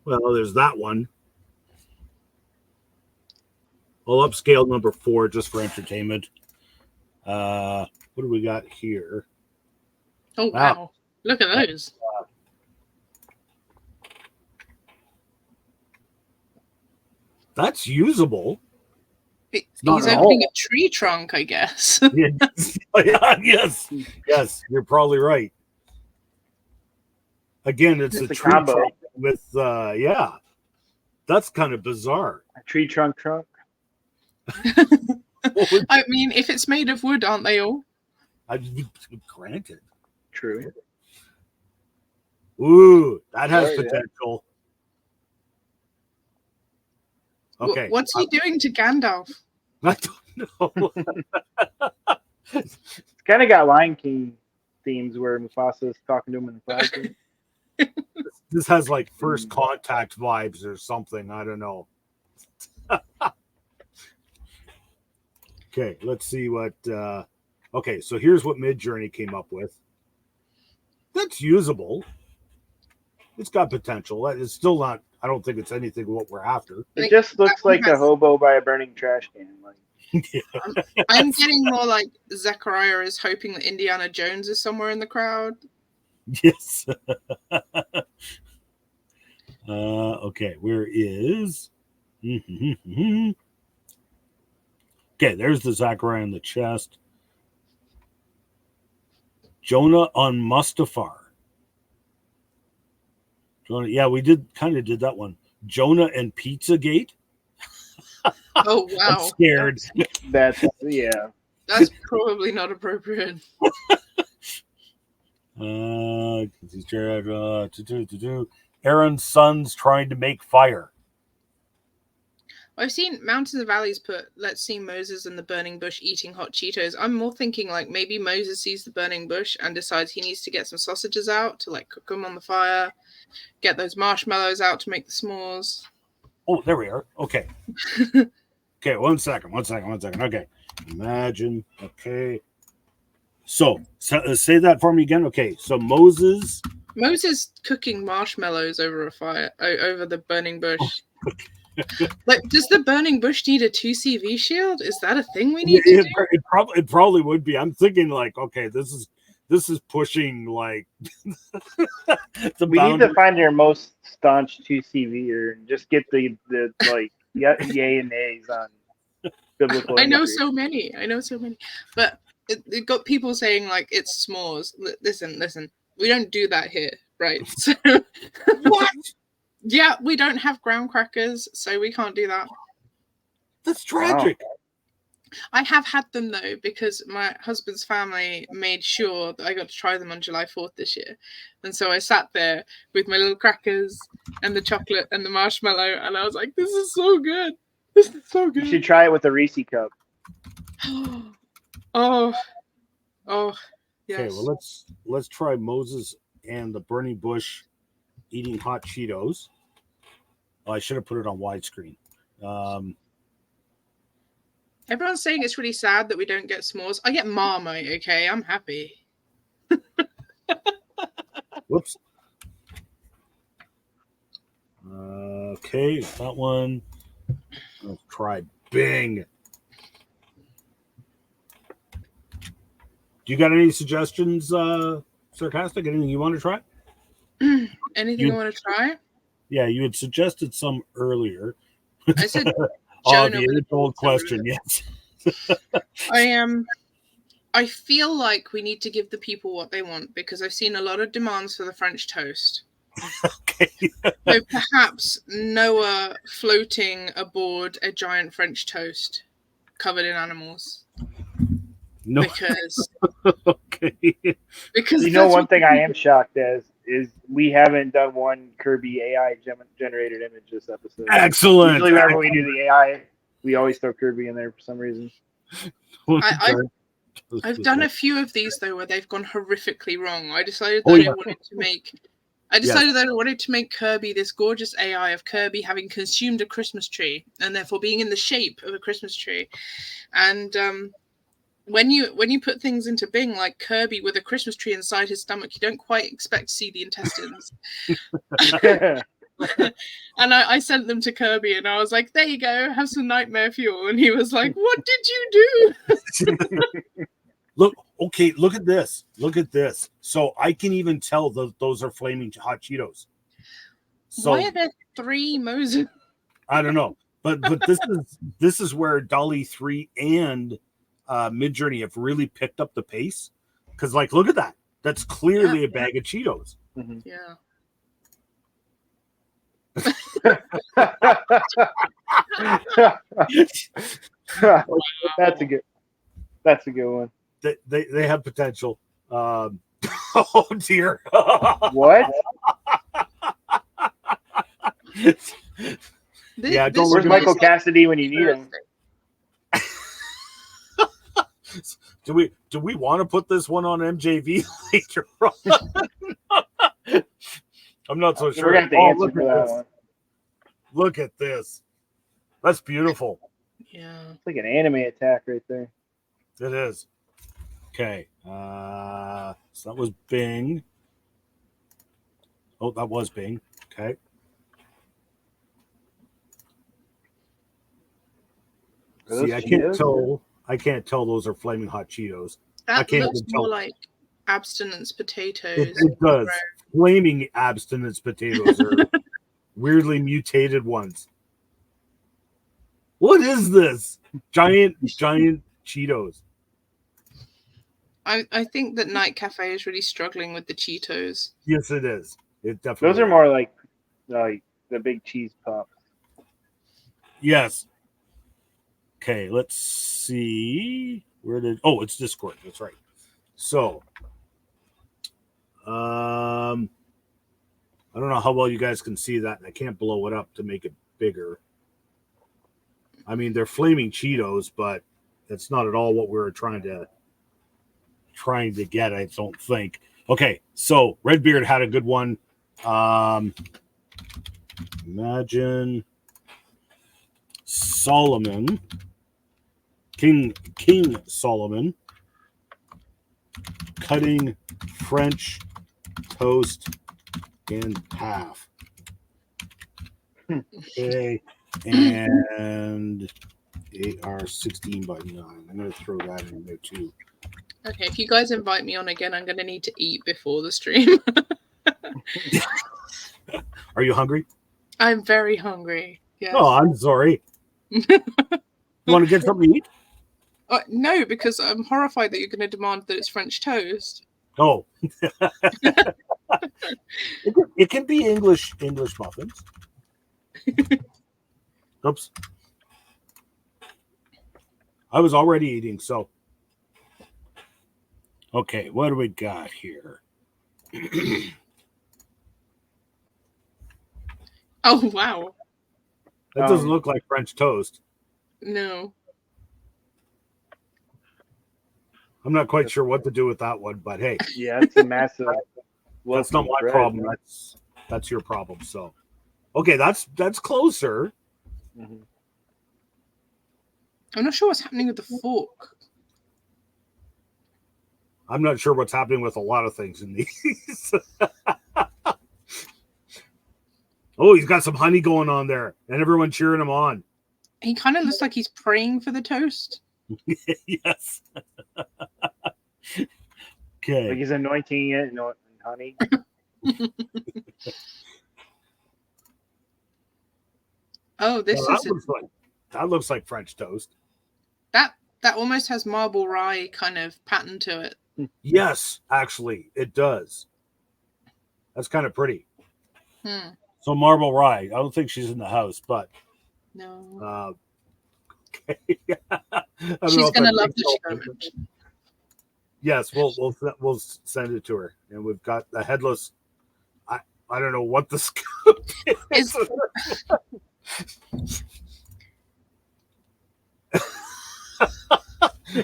Well, there's that one. I'll upscale number 4 just for entertainment. What do we got here? Oh, wow. Look at those. That's usable. He's not opening a tree trunk, I guess. Yes, you're probably right. Again, it's a tree combo trunk with, that's kind of bizarre. A tree trunk. I mean, if it's made of wood, aren't they all? Granted. True. Ooh, that has potential. Okay. What's he doing to Gandalf? I don't know. It's kind of got Lion King themes where Mufasa is talking to him in the cloud. This has like First Contact vibes or something. I don't know. Okay, let's see what. Okay, so here's what Midjourney came up with. That's usable. It's got potential. It's still not. I don't think it's anything what we're after. It just looks like a hobo by a burning trash can. Yeah. I'm getting more like Zechariah is hoping that Indiana Jones is somewhere in the crowd. Yes. Okay, where is? Okay, there's the Zechariah in the chest. Jonah on Mustafar. Jonah, yeah, we did that one. Jonah and Pizzagate. Oh wow. I'm scared. That's yeah. That's probably not appropriate. Aaron's sons trying to make fire. I've seen Mountains and Valleys put, let's see Moses and the burning bush eating hot Cheetos. I'm more thinking like maybe Moses sees the burning bush and decides he needs to get some sausages out to like cook them on the fire, get those marshmallows out to make the s'mores. Oh, there we are. Okay. Okay, one second. Okay. Imagine. Okay. So say that for me again. Okay, so Moses cooking marshmallows over a fire, over the burning bush. Like, does the burning bush need a 2CV shield? Is that a thing we need to do? It probably would be. I'm thinking like, okay, this is pushing like we need to find your most staunch 2CV and just get the like yay and nays on biblical. I know so many, but it got people saying like it's s'mores. Listen, we don't do that here, right? So what? Yeah, we don't have graham crackers, so we can't do that. That's tragic. Wow. I have had them though, because my husband's family made sure that I got to try them on July 4th this year. And so I sat there with my little crackers and the chocolate and the marshmallow, and I was like, this is so good. This is so good. You should try it with a Reese cup. Oh, yes. Okay, well let's try Moses and the burning bush eating hot Cheetos. Oh, I should have put it on widescreen. Everyone's saying it's really sad that we don't get s'mores. I get Marmite, okay? I'm happy. Whoops. Okay, that one. Let's try Bing. Do you got any suggestions, Sarcastic? Anything you want to try? Anything you want to try? Yeah, you had suggested some earlier. I said the age-old question, yes. I feel like we need to give the people what they want, because I've seen a lot of demands for the French toast. Okay. So perhaps Noah floating aboard a giant French toast covered in animals. No. Because okay. Because one thing I am shocked as is we haven't done one Kirby AI generated image this episode. Excellent. Usually whenever we do the AI, we always throw Kirby in there for some reason. I've done a few of these though where they've gone horrifically wrong. I decided that I wanted to make Kirby this gorgeous AI of Kirby having consumed a Christmas tree and therefore being in the shape of a Christmas tree. And when you put things into Bing like Kirby with a Christmas tree inside his stomach, you don't quite expect to see the intestines. And I sent them to Kirby and I was like, there you go, have some nightmare fuel. And he was like, what did you do? Look at this. So I can even tell those are flaming hot Cheetos. So why are there 3 Moses? I don't know. But this is where Dolly 3 and Midjourney have really picked up the pace. Because like look at that. That's clearly a bag of Cheetos. Mm-hmm. Yeah. That's a good one. They have potential. Oh dear. What? Yeah, where's Michael Cassidy when you need him? Do we want to put this one on MJV later on? I'm not so sure. We're gonna have to answer for that one. Look at this. That's beautiful. Yeah. It's like an anime attack right there. It is. Okay. So that was Bing. Oh, that was Bing. Okay. See, I can't tell those are flaming hot Cheetos. That looks more like abstinence potatoes. It does. Right. Flaming abstinence potatoes are weirdly mutated ones. What is this? Giant Cheetos. I think that Night Cafe is really struggling with the Cheetos. Yes, it is. It definitely. Those are more like like the big cheese puff. Yes. Okay, let's see. Where did? Oh, it's Discord. That's right. So, I don't know how well you guys can see that, and I can't blow it up to make it bigger. I mean, they're flaming Cheetos, but that's not at all what we were trying to get. I don't think. Okay, so Redbeard had a good one. Imagine Solomon, King Solomon, cutting French toast in half. Okay, and AR 16 by 9. I'm going to throw that in there too. Okay, if you guys invite me on again, I'm going to need to eat before the stream. Are you hungry? I'm very hungry. Yes. Oh, I'm sorry. You want to get something to eat? No, because I'm horrified that you're going to demand that it's French toast. Oh. It can be English muffins. Oops. I was already eating, so. Okay, what do we got here? Oh, wow. That doesn't look like French toast. No. I'm not quite sure what to do with that one, but hey. Yeah, it's a massive. That's not my problem. Man. That's your problem. So, okay, that's closer. Mm-hmm. I'm not sure what's happening with the fork. I'm not sure what's happening with a lot of things in these. Oh, he's got some honey going on there, and everyone cheering him on. He kind of looks like he's praying for the toast. Yes. Okay. Like he's anointing it in honey. Oh, that looks like French toast. That almost has marble rye kind of pattern to it. Yes, actually, it does. That's kind of pretty. So marble rye. I don't think she's in the house, but no. Okay. She's gonna love the show. Yes, we'll send it to her, and we've got the headless. I don't know what the scoop is.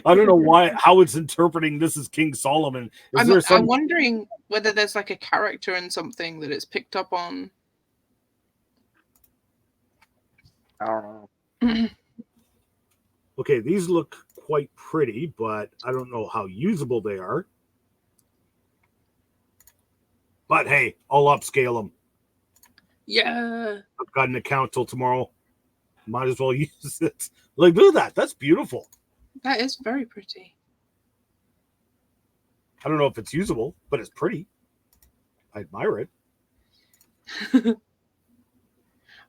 I don't know how it's interpreting this as King Solomon. I'm wondering whether there's like a character in something that it's picked up on. I don't know. Okay, these look quite pretty, but I don't know how usable they are. But hey, I'll upscale them. Yeah. I've got an account till tomorrow. Might as well use it. Like, look at that. That's beautiful. That is very pretty. I don't know if it's usable, but it's pretty. I admire it.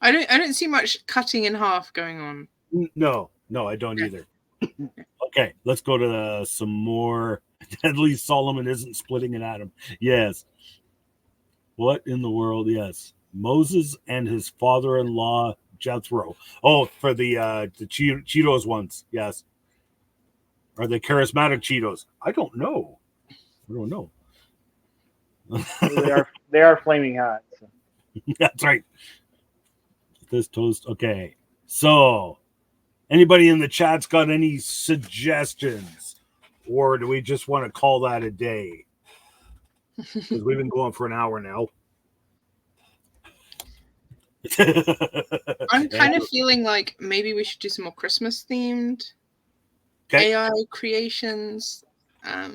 I don't see much cutting in half going on. No, I don't either. Okay, let's go to some more. Deadly Solomon isn't splitting an atom. Yes. What in the world? Yes. Moses and his father-in-law Jethro. Oh, for the Cheetos ones. Yes. Are they charismatic Cheetos? I don't know. They are flaming hot. So. That's right. This toast. Okay. So, anybody in the chat's got any suggestions? Or do we just want to call that a day? Because we've been going for an hour now. I'm kind of feeling like maybe we should do some more Christmas themed AI creations. I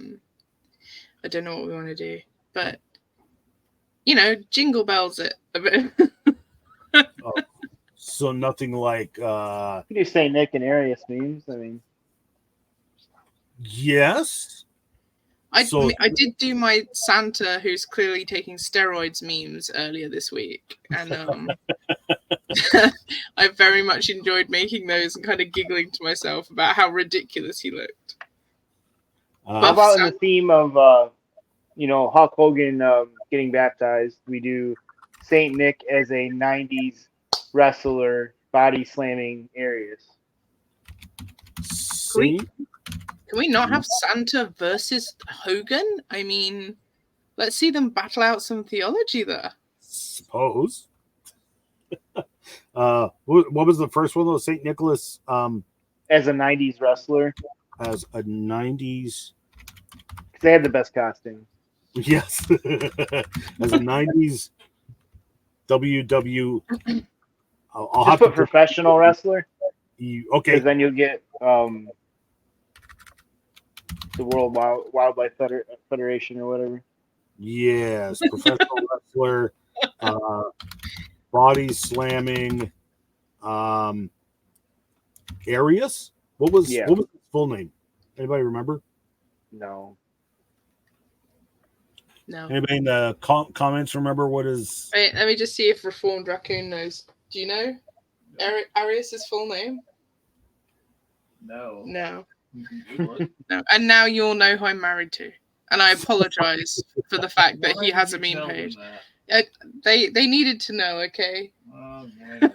don't know what we want to do, but jingle bells it a bit. So nothing like you do say Nick and Arius memes. I mean, yes. I did do my Santa who's clearly taking steroids memes earlier this week, and I very much enjoyed making those and kind of giggling to myself about how ridiculous he looked. How about in the theme of Hulk Hogan getting baptized, we do Saint Nick as a '90s wrestler body slamming Arius? See? Can we not have Santa versus Hogan? I mean, let's see them battle out some theology there. Suppose. What was the first one though? Saint Nicholas As a '90s wrestler, as a 90s. because they had the best costume. Yes. As a 90s WW. I'll Just have put to professional wrestler, okay. because then you'll get the World Wildlife Federation or whatever. Yes, professional wrestler, body slamming, Arius. What was his full name? Anybody remember? No. No. Anybody in the comments remember what is? Wait, let me just see if Reformed Raccoon knows. Do you know Arius's full name? No. No. You can Google it. No. And now you'll know who I'm married to. And I apologize for the fact that Why he did has you a meme tell them page. that? They needed to know, okay? Oh, yeah.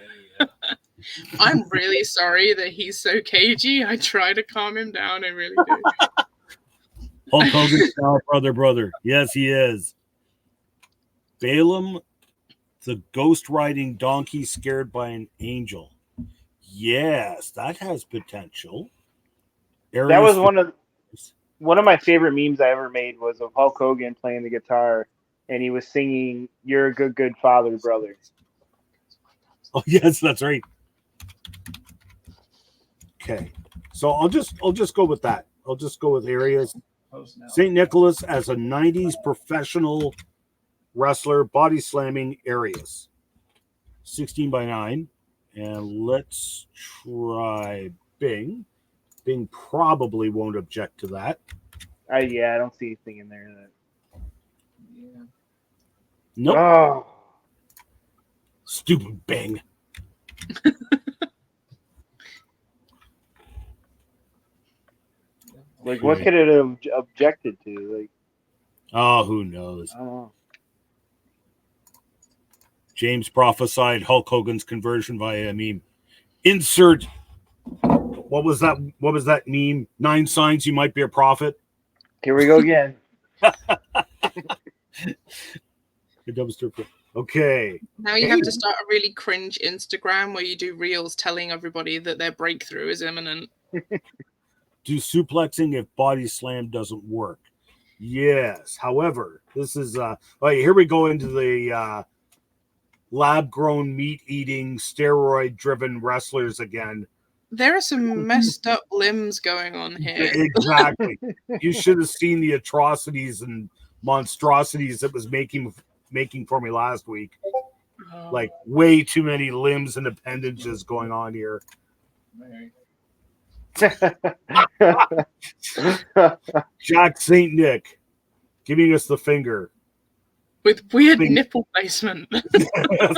I'm really sorry that he's so cagey. I try to calm him down. I really do. Hulk Hogan's now brother. Yes, he is. Balaam, the ghost riding donkey scared by an angel. Yes, that has potential. That was one of my favorite memes I ever made was of Hulk Hogan playing the guitar, and he was singing "You're a good father, brother." Oh yes, that's right. Okay, so I'll just go with that. I'll just go with Arius. Post now. St. Nicholas as a 90s professional wrestler, body slamming Arius. 16 by 9. And let's try Bing. Bing probably won't object to that. I don't see anything in there. Yeah. Nope. Oh, Stupid Bing. like what could it have objected to? Like, Oh, who knows? I don't know. James prophesied Hulk Hogan's conversion via a meme. Insert. What was that meme? 9 signs you might be a prophet. Here we go again. Okay. Now you have to start a really cringe Instagram where you do reels telling everybody that their breakthrough is imminent. Do suplexing if body slam doesn't work. Yes. However, this is here we go into the lab-grown meat-eating, steroid-driven wrestlers again. There are some messed up limbs going on here. Exactly. You should have seen the atrocities and monstrosities it was making for me last week. Oh. Like way too many limbs and appendages going on here. Mary. Jack St. Nick giving us the finger. With weird nipple placement. Giving us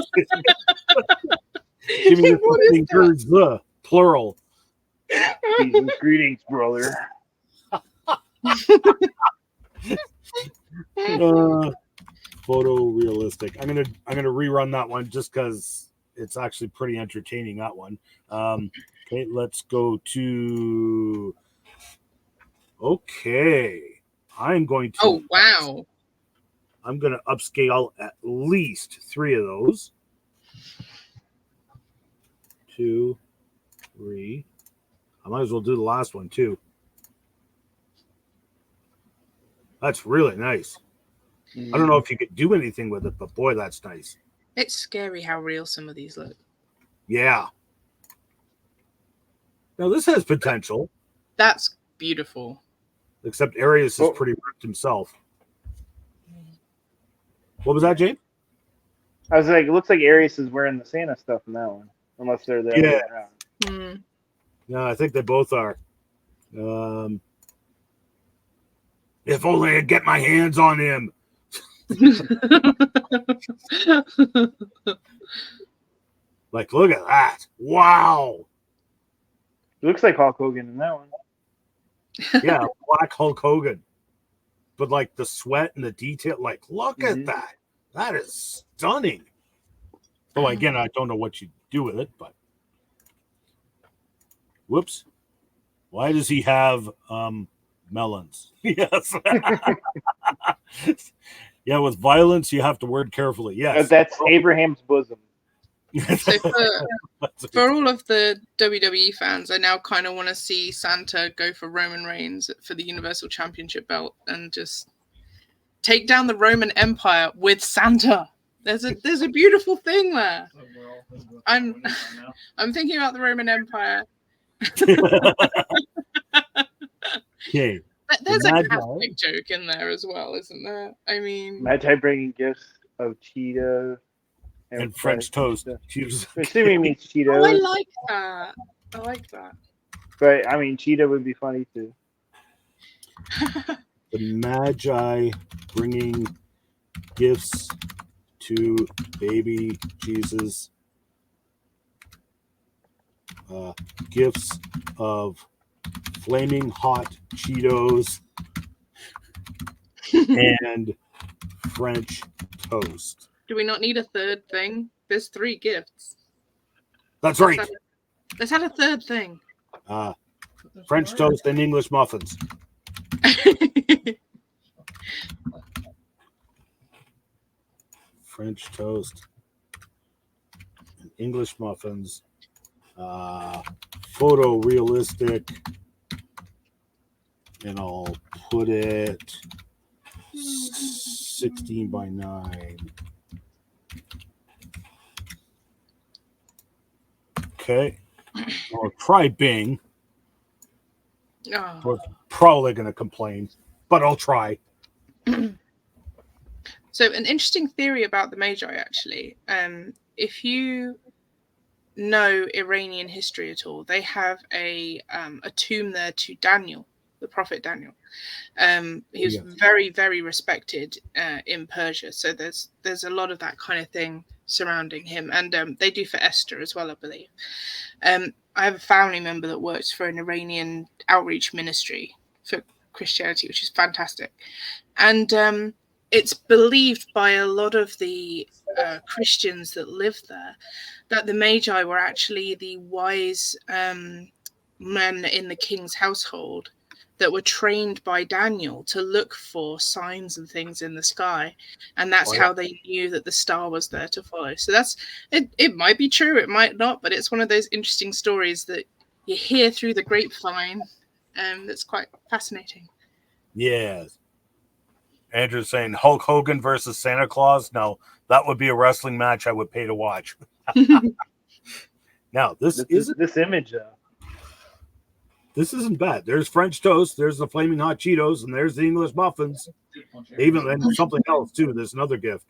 the fingers, the plural. Greetings, brother. Photorealistic. I'm gonna rerun that one just because it's actually pretty entertaining. That one. Okay, let's go to. Okay, I'm going to. Oh wow! I'm going to upscale at least 3 of those. 2, 3. I might as well do the last one too. That's really nice. I don't know if you could do anything with it, but boy, that's nice. It's scary how real some of these look. Yeah. Now this has potential. That's beautiful. Except Arius is pretty ripped himself. What was that, Jane? I was like, it looks like Arius is wearing the Santa stuff in that one, unless they're the other way around. No, I think they both are. If only I get my hands on him. Like, look at that. Wow. It looks like Hulk Hogan in that one. Yeah, black Hulk Hogan. But like the sweat and the detail, like, look at that. That is stunning. So again, I don't know what you do with it, but whoops. Why does he have melons? Yes. Yeah, with violence, you have to word carefully. Yes. That's Abraham's bosom. So for all of the WWE fans, I now kind of want to see Santa go for Roman Reigns for the Universal Championship belt and just take down the Roman Empire with Santa. There's a beautiful thing there. So we're all thinking about I'm- winning right now. I'm thinking about the Roman Empire. Okay. There's a Magi. Catholic joke in there as well, isn't there? I mean, Magi bringing gifts of Cheetah And French toast. Cheetos. Assuming he means oh, I Cheetos, like that. I like that. but I mean Cheetah would be funny too. The Magi bringing gifts to baby Jesus. Gifts of flaming hot Cheetos and French toast. Do we not need a third thing? There's 3 gifts. That's right. Let's add a third thing. French toast and English muffins. French toast and English muffins. Photorealistic. And I'll put it 16 by 9. Okay. I'll try Bing. Oh. So it's probably going to complain, but I'll try. So an interesting theory about the Magi, actually, if you know Iranian history at all, they have a tomb there to Daniel, the prophet Daniel. He was very, very respected in Persia. So there's a lot of that kind of thing surrounding him, and they do for Esther as well, I believe. I have a family member that works for an Iranian outreach ministry for Christianity, which is fantastic, and it's believed by a lot of the Christians that live there that the Magi were actually the wise men in the king's household that were trained by Daniel to look for signs and things in the sky, and that's how they knew that the star was there to follow. So that's it. It might be true, it might not, but it's one of those interesting stories that you hear through the grapevine, that's quite fascinating. Yes. Andrew's saying Hulk Hogan versus Santa Claus. No, that would be a wrestling match I would pay to watch. Now, this image though. This isn't bad. There's French toast, there's the flaming hot Cheetos, and there's the English muffins. Even and something else too. There's another gift.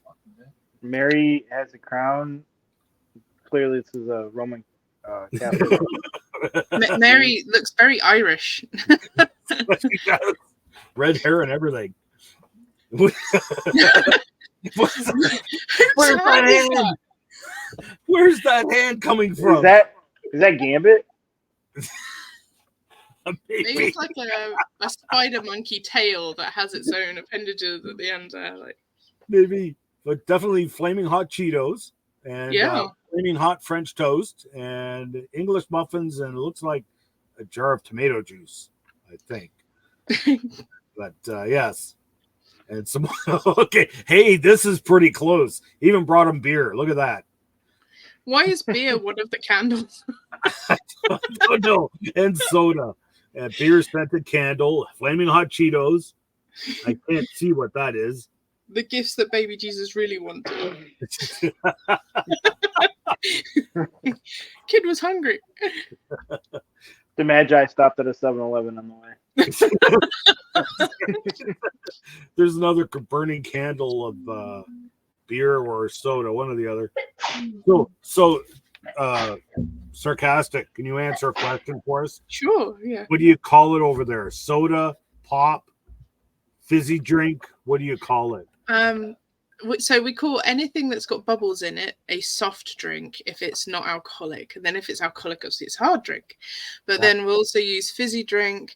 Mary has a crown. Clearly, this is a Roman Catholic. Mary looks very Irish. Red hair and everything. Where's that hand? Where's that hand coming from? Is that Gambit? Maybe it's like a spider monkey tail that has its own appendages at the end there. Like. Maybe, but definitely flaming hot Cheetos and flaming hot French toast and English muffins, and it looks like a jar of tomato juice, I think. But yes. And some okay. Hey, this is pretty close. Even brought him beer. Look at that. Why is beer one of the candles? I don't know. And soda. And beer scented candle, flaming hot Cheetos. I can't see what that is. The gifts that baby Jesus really wanted. Kid was hungry. The Magi stopped at a 7-Eleven on the way. There's another burning candle of beer or soda, one or the other. So Sarcastic, can you answer a question for us? Sure, yeah. What do you call it over there? Soda, pop, fizzy drink? What do you call it? So we call anything that's got bubbles in it a soft drink if it's not alcoholic. And then if it's alcoholic, obviously it's a hard drink. But then we'll also use fizzy drink.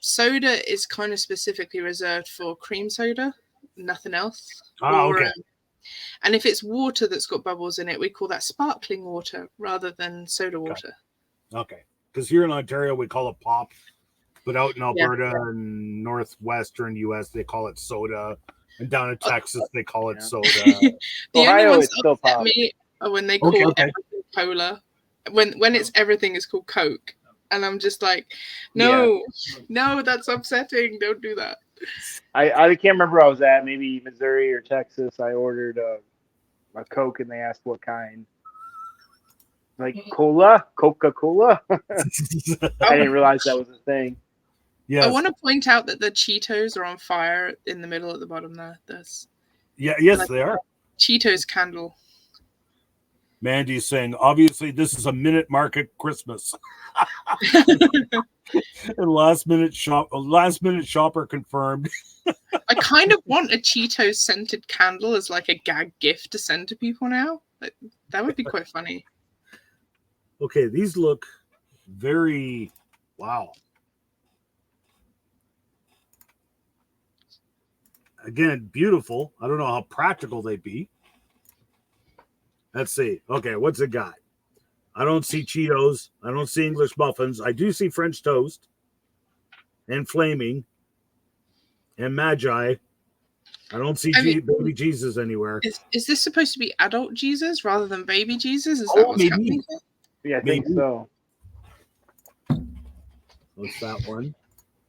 Soda is kind of specifically reserved for cream soda, nothing else. Okay. And if it's water that's got bubbles in it, we call that sparkling water rather than soda water. Okay. Because here in Ontario, we call it pop. But out in Alberta and northwestern U.S., they call it soda. And down in Texas, they call it soda. The Ohio, only ones it's still that upset pop. me are when they call everything cola. When it's everything is called Coke. And I'm just like, no, that's upsetting. Don't do that. I can't remember where I was at. Maybe Missouri or Texas. I ordered a Coke and they asked what kind. Like cola, Coca-Cola. I didn't realize that was a thing. Yes. I want to point out that the Cheetos are on fire in the middle at the bottom there. Yes, like, they are. Cheetos candle. Mandy's saying, obviously, this is a minute market Christmas. And last minute shopper confirmed. I kind of want a Cheetos scented candle as like a gag gift to send to people now. That would be quite funny. Okay, these look very wow. Again, beautiful. I don't know how practical they'd be. Let's see. Okay, what's it got? I don't see Cheetos. I don't see English muffins. I do see French toast and flaming and Magi. I don't see baby Jesus anywhere. Is this supposed to be adult Jesus rather than baby Jesus? Is that what's happening? Yeah, I think so. What's that one?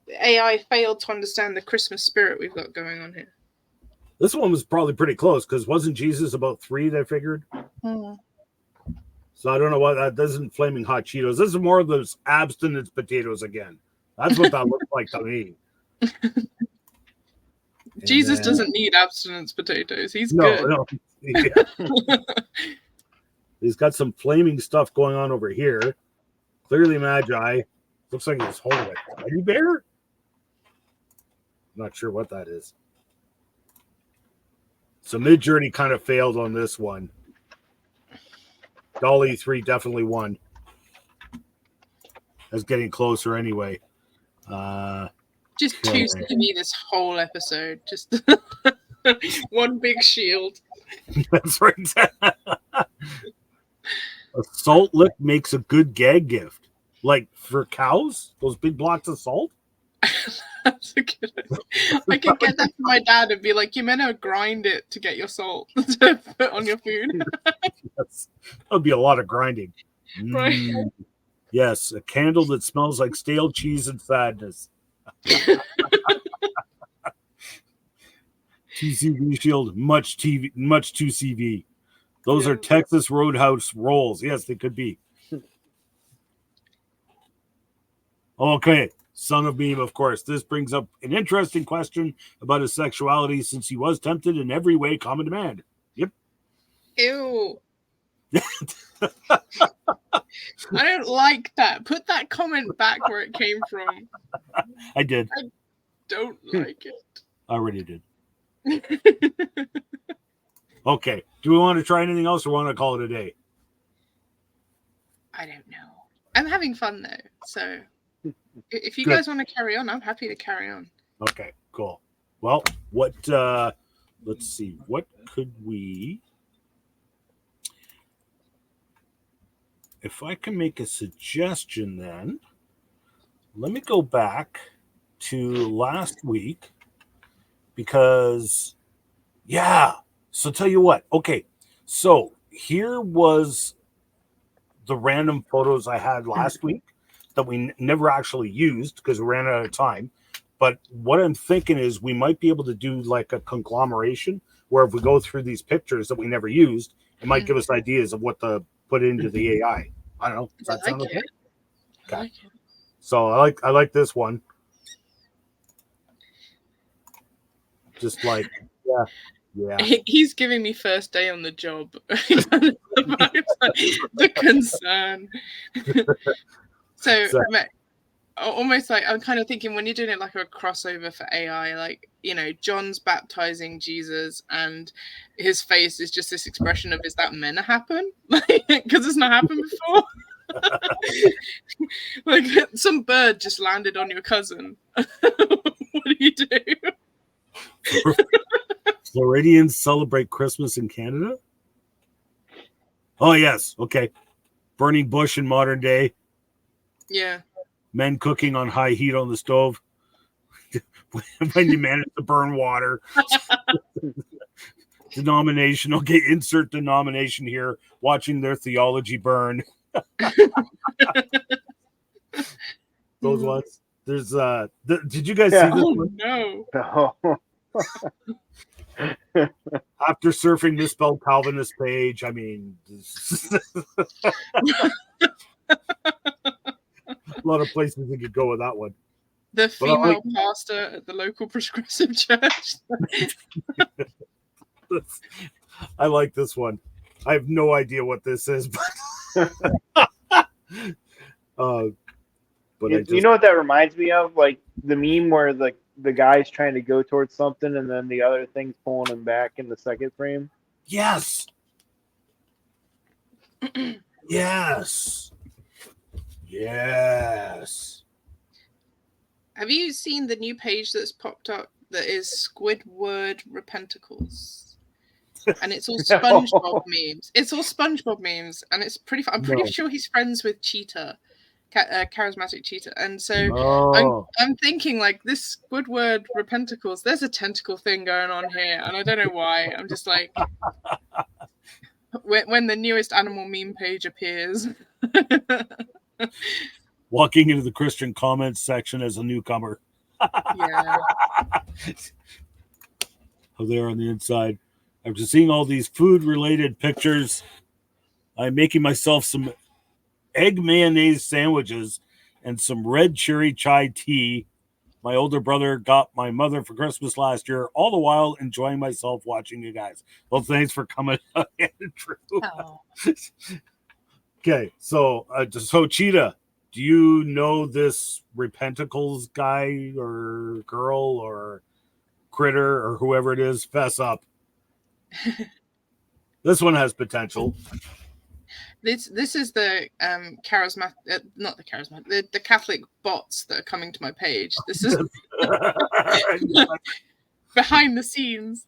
The AI failed to understand the Christmas spirit we've got going on here. This one was probably pretty close because wasn't Jesus about 3, they figured? Hmm. So I don't know why that doesn't flaming hot Cheetos. This is more of those abstinence potatoes again. That's what that looks like to me. Jesus doesn't need abstinence potatoes. He's good. No. Yeah. He's got some flaming stuff going on over here. Clearly Magi. Looks like he's holding a teddy bear. Not sure what that is. So Mid-Journey kind of failed on this one. Dolly 3 definitely won. That's getting closer anyway. Just too skinny this whole episode. Just one big shield. That's right. A salt lick makes a good gag gift. Like for cows? Those big blocks of salt? That's a good idea. I can get that from my dad and be like, you meant to grind it to get your salt to put on your food. That would be a lot of grinding. Right. Yes, a candle that smells like stale cheese and sadness. TCV shield, much 2CV. Those are Texas Roadhouse rolls. Yes, they could be. Okay, son of Meme, of course. This brings up an interesting question about his sexuality since he was tempted in every way common demand. Yep. Ew. I don't like that. Put that comment back where it came from. I did. I don't like it. I already did. Okay. Do we want to try anything else or want to call it a day? I don't know. I'm having fun though. So if you guys want to carry on, I'm happy to carry on. Okay, cool. Well, what let's see. What could we, if I can make a suggestion then, let me go back to last week because so tell you what. Okay. So here was the random photos I had last week that we never actually used because we ran out of time. But what I'm thinking is we might be able to do like a conglomeration where if we go through these pictures that we never used, it might give us ideas of what to put into the AI. I don't know. Does that sound okay? Okay. So I like this one. Just like, yeah. He's giving me first day on the job. The concern. So almost like I'm kind of thinking when you're doing it like a crossover for AI, like, you know, John's baptizing Jesus and his face is just this expression of, is that meant to happen? Because it's not happened before. Like some bird just landed on your cousin. What do you do? Floridians celebrate Christmas in Canada? Oh, yes. Okay. Burning bush in modern day. Yeah. Men cooking on high heat on the stove. When you manage to burn water. Denomination. Okay, insert denomination here. Watching their theology burn. Those ones. There's did you guys see this Oh one? no. Oh. After surfing misspelled Calvinist page, I mean, a lot of places you could go with that one. The But I female pastor at the local progressive church. I like this one. I have no idea what this is, but You know what that reminds me of? Like the meme where the guy's trying to go towards something and then the other thing's pulling him back in the second frame. yes. Yes. Yes. Have you seen the new page that's popped up that is Squidward Repentacles? And it's all SpongeBob memes. It's all SpongeBob memes, and it's pretty fun. I'm pretty sure he's friends with Cheetah, charismatic Cheetah. And so I'm thinking, like, this Squidward Repentacles, there's a tentacle thing going on here, and I don't know why. I'm just like, when the newest animal meme page appears. Walking into the Christian comments section as a newcomer. Yeah. Oh, there on the inside. After seeing all these food-related pictures, I'm making myself some egg mayonnaise sandwiches and some red cherry chai tea my older brother got my mother for Christmas last year, all the while enjoying myself watching you guys. Well, thanks for coming, Andrew. Oh. Okay, so Cheetah, do you know this Repentacles guy or girl or critter or whoever it is? Fess up. This one has potential. This is the charismatic, not the charismatic, the Catholic bots that are coming to my page. This is behind the scenes.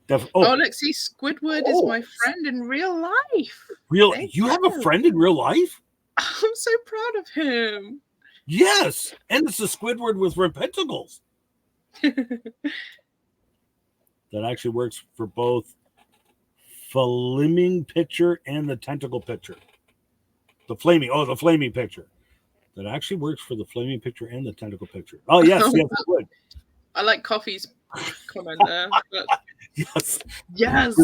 Oh, look, see, Squidward is my friend in real life. You have a friend in real life? I'm so proud of him. Yes, and it's a Squidward with Repentacles. That actually works for both flaming picture and the tentacle picture. The flaming picture. That actually works for the flaming picture and the tentacle picture. Oh, yes, yes, it would. I like Coffee's comment there. But... Yes. Yes.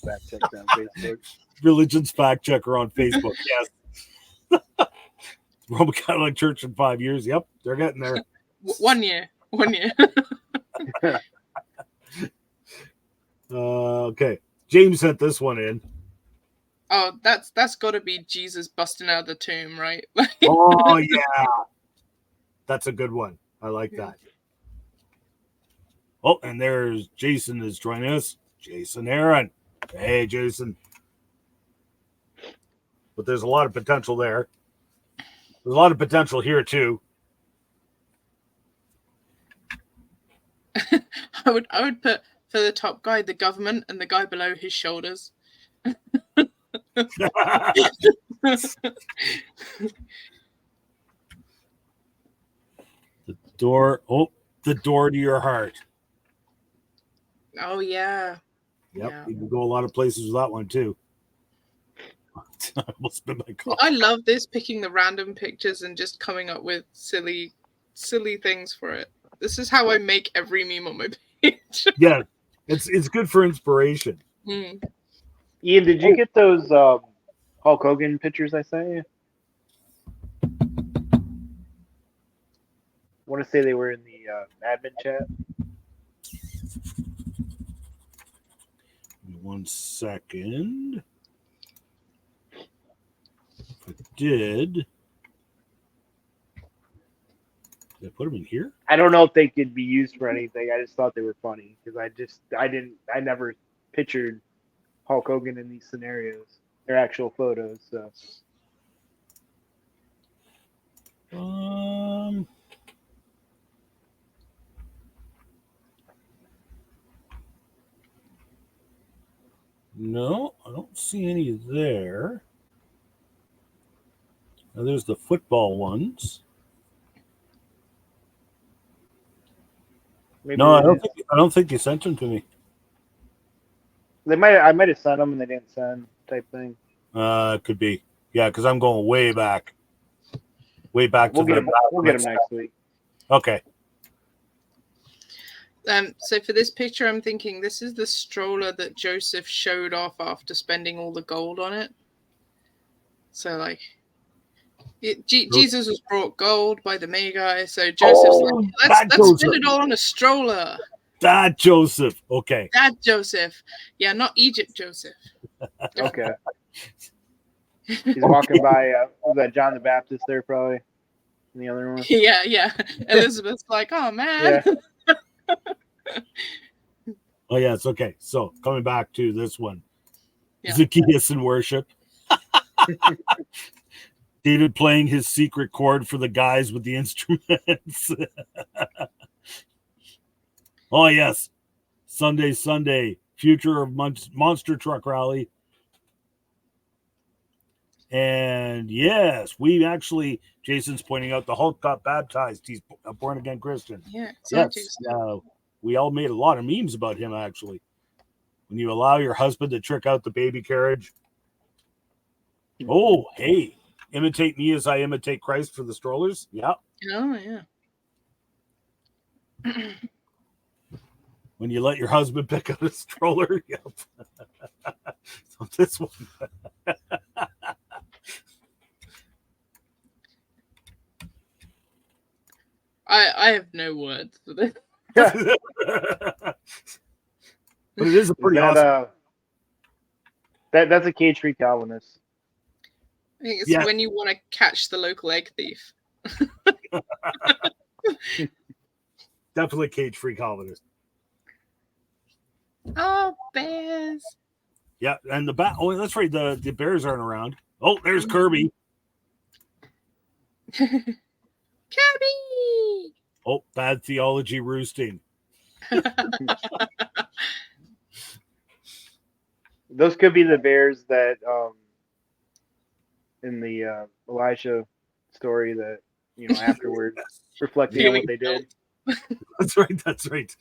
Fact check on Facebook. Religion's fact checker on Facebook. Yes. Roman Catholic Church in 5 years. Yep, they're getting there. 1 year. 1 year. Okay. James sent this one in. Oh, that's got to be Jesus busting out of the tomb, right? Oh, yeah. That's a good one. I like that. Oh, and there's Jason is joining us. Jason Aaron. Hey, Jason. But there's a lot of potential there. There's a lot of potential here, too. I would put for the top guy the government and the guy below his shoulders. The door to your heart. Oh, yeah. Yep, Yeah. you can go a lot of places with that one, too. I almost spit my coffee. I love this, picking the random pictures and just coming up with silly things for it. This is how I make every meme on my page. Yeah, it's good for inspiration. Mm. Ian, did you get those Hulk Hogan pictures I sent you? I want to say they were in the admin chat. 1 second. If I did I put them in here? I don't know if they could be used for anything. I just thought they were funny because I never pictured Hulk Hogan in these scenarios. They're actual photos. So. see any there. Now, there's the football ones. Maybe No, they I don't think you sent them to me. I might have sent them and they didn't send type thing. Could be. Yeah, because I'm going way back. Way back We'll to get the. them. We'll get them next week. Okay. So for this picture, I'm thinking this is the stroller that Joseph showed off after spending all the gold on it. So like, Jesus was brought gold by the Magi. So Joseph's like, let's spend it all on a stroller. That Joseph. Okay. That Joseph. Yeah, not Egypt Joseph. Okay. He's walking by. Was that John the Baptist there probably? And the other one. Yeah. Elizabeth's like, oh man. Yeah. Oh, yes. Okay. So coming back to this one. Yeah. Zacchaeus in worship. David playing his secret chord for the guys with the instruments. Oh, yes. Sunday. Future of Monster Truck Rally. And yes, we actually, Jason's pointing out the Hulk got baptized. He's a born again Christian. Yeah. Yes. We all made a lot of memes about him, actually. When you allow your husband to trick out the baby carriage. Oh, hey. Imitate me as I imitate Christ for the strollers. Yeah. Oh, yeah. When you let your husband pick out a stroller. Yep. So this one. I have no words for this. But it is a pretty awesome. That's a cage-free Calvinist. I think it's when you want to catch the local egg thief. Definitely cage-free Calvinist. Oh, bears. Yeah, and the oh, that's right. The bears aren't around. Oh, there's Kirby. Kirby. Oh, bad theology roosting. Those could be the bears that in the Elisha story that afterward reflecting on what they did. That's right.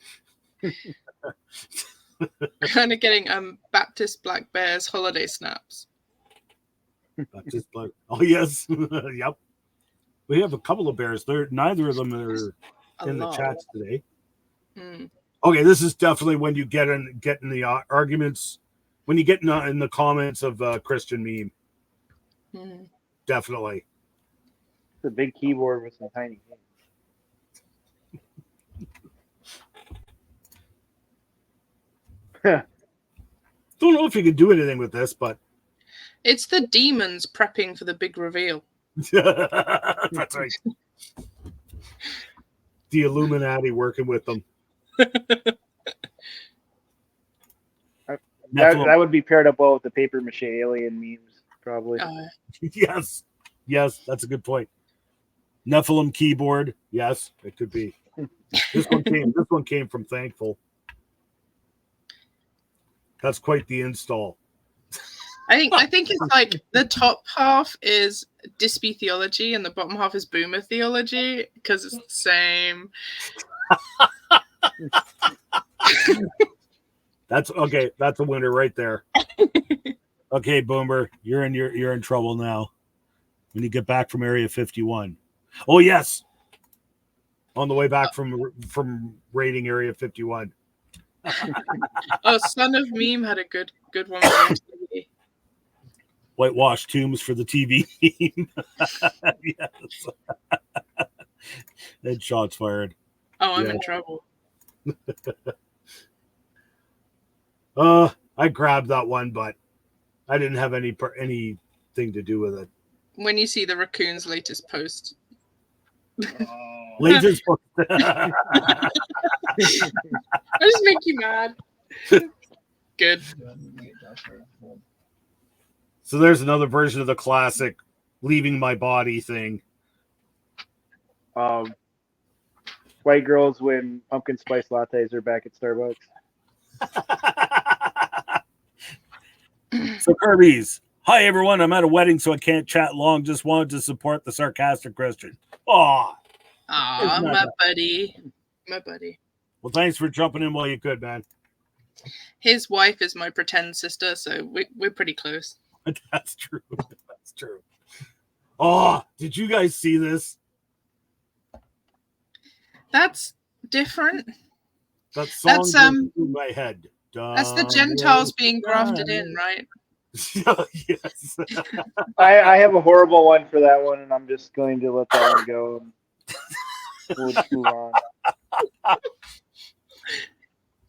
Kind of getting Baptist Black Bears holiday snaps. Baptist Black. Oh yes, yep. We have a couple of bears. Neither of them are in the chats today. Okay, this is definitely when you get in the arguments. When you get in the comments of Christian meme. Definitely. It's a big keyboard with some tiny hands. Don't know if you can do anything with this, but it's the demons prepping for the big reveal. That's right. The Illuminati working with them. That would be paired up well with the paper mache alien memes, probably. Yes, that's a good point. Nephilim keyboard, yes, it could be. This one came from Thankful. That's quite the install. I think it's like the top half is Dispy theology and the bottom half is Boomer theology because it's the same. That's okay. That's a winner right there. Okay, Boomer, you're in trouble now. When you get back from Area 51. Oh yes, on the way back from raiding Area 51. Oh, Son of Meme had a good one. Whitewash tombs for the TV team. Yes. And shots fired. Oh, I'm in trouble. I grabbed that one, but I didn't have anything to do with it. When you see the raccoon's latest post. Latest post. I just make you mad. Good. So there's another version of the classic leaving my body thing. White girls when pumpkin spice lattes are back at Starbucks. So Kirby's, hi everyone. I'm at a wedding, so I can't chat long. Just wanted to support the Sarcastic Christian. Oh, Aw, my buddy. My buddy. well, thanks for jumping in while you could, man. His wife is my pretend sister, so we're pretty close. That's true. That's true. Oh, did you guys see this? That's different. That song That's, goes through my head. That's the Gentiles being grafted in, right? Yes. I have a horrible one for that one, and I'm just going to let that one go. We'll just move on.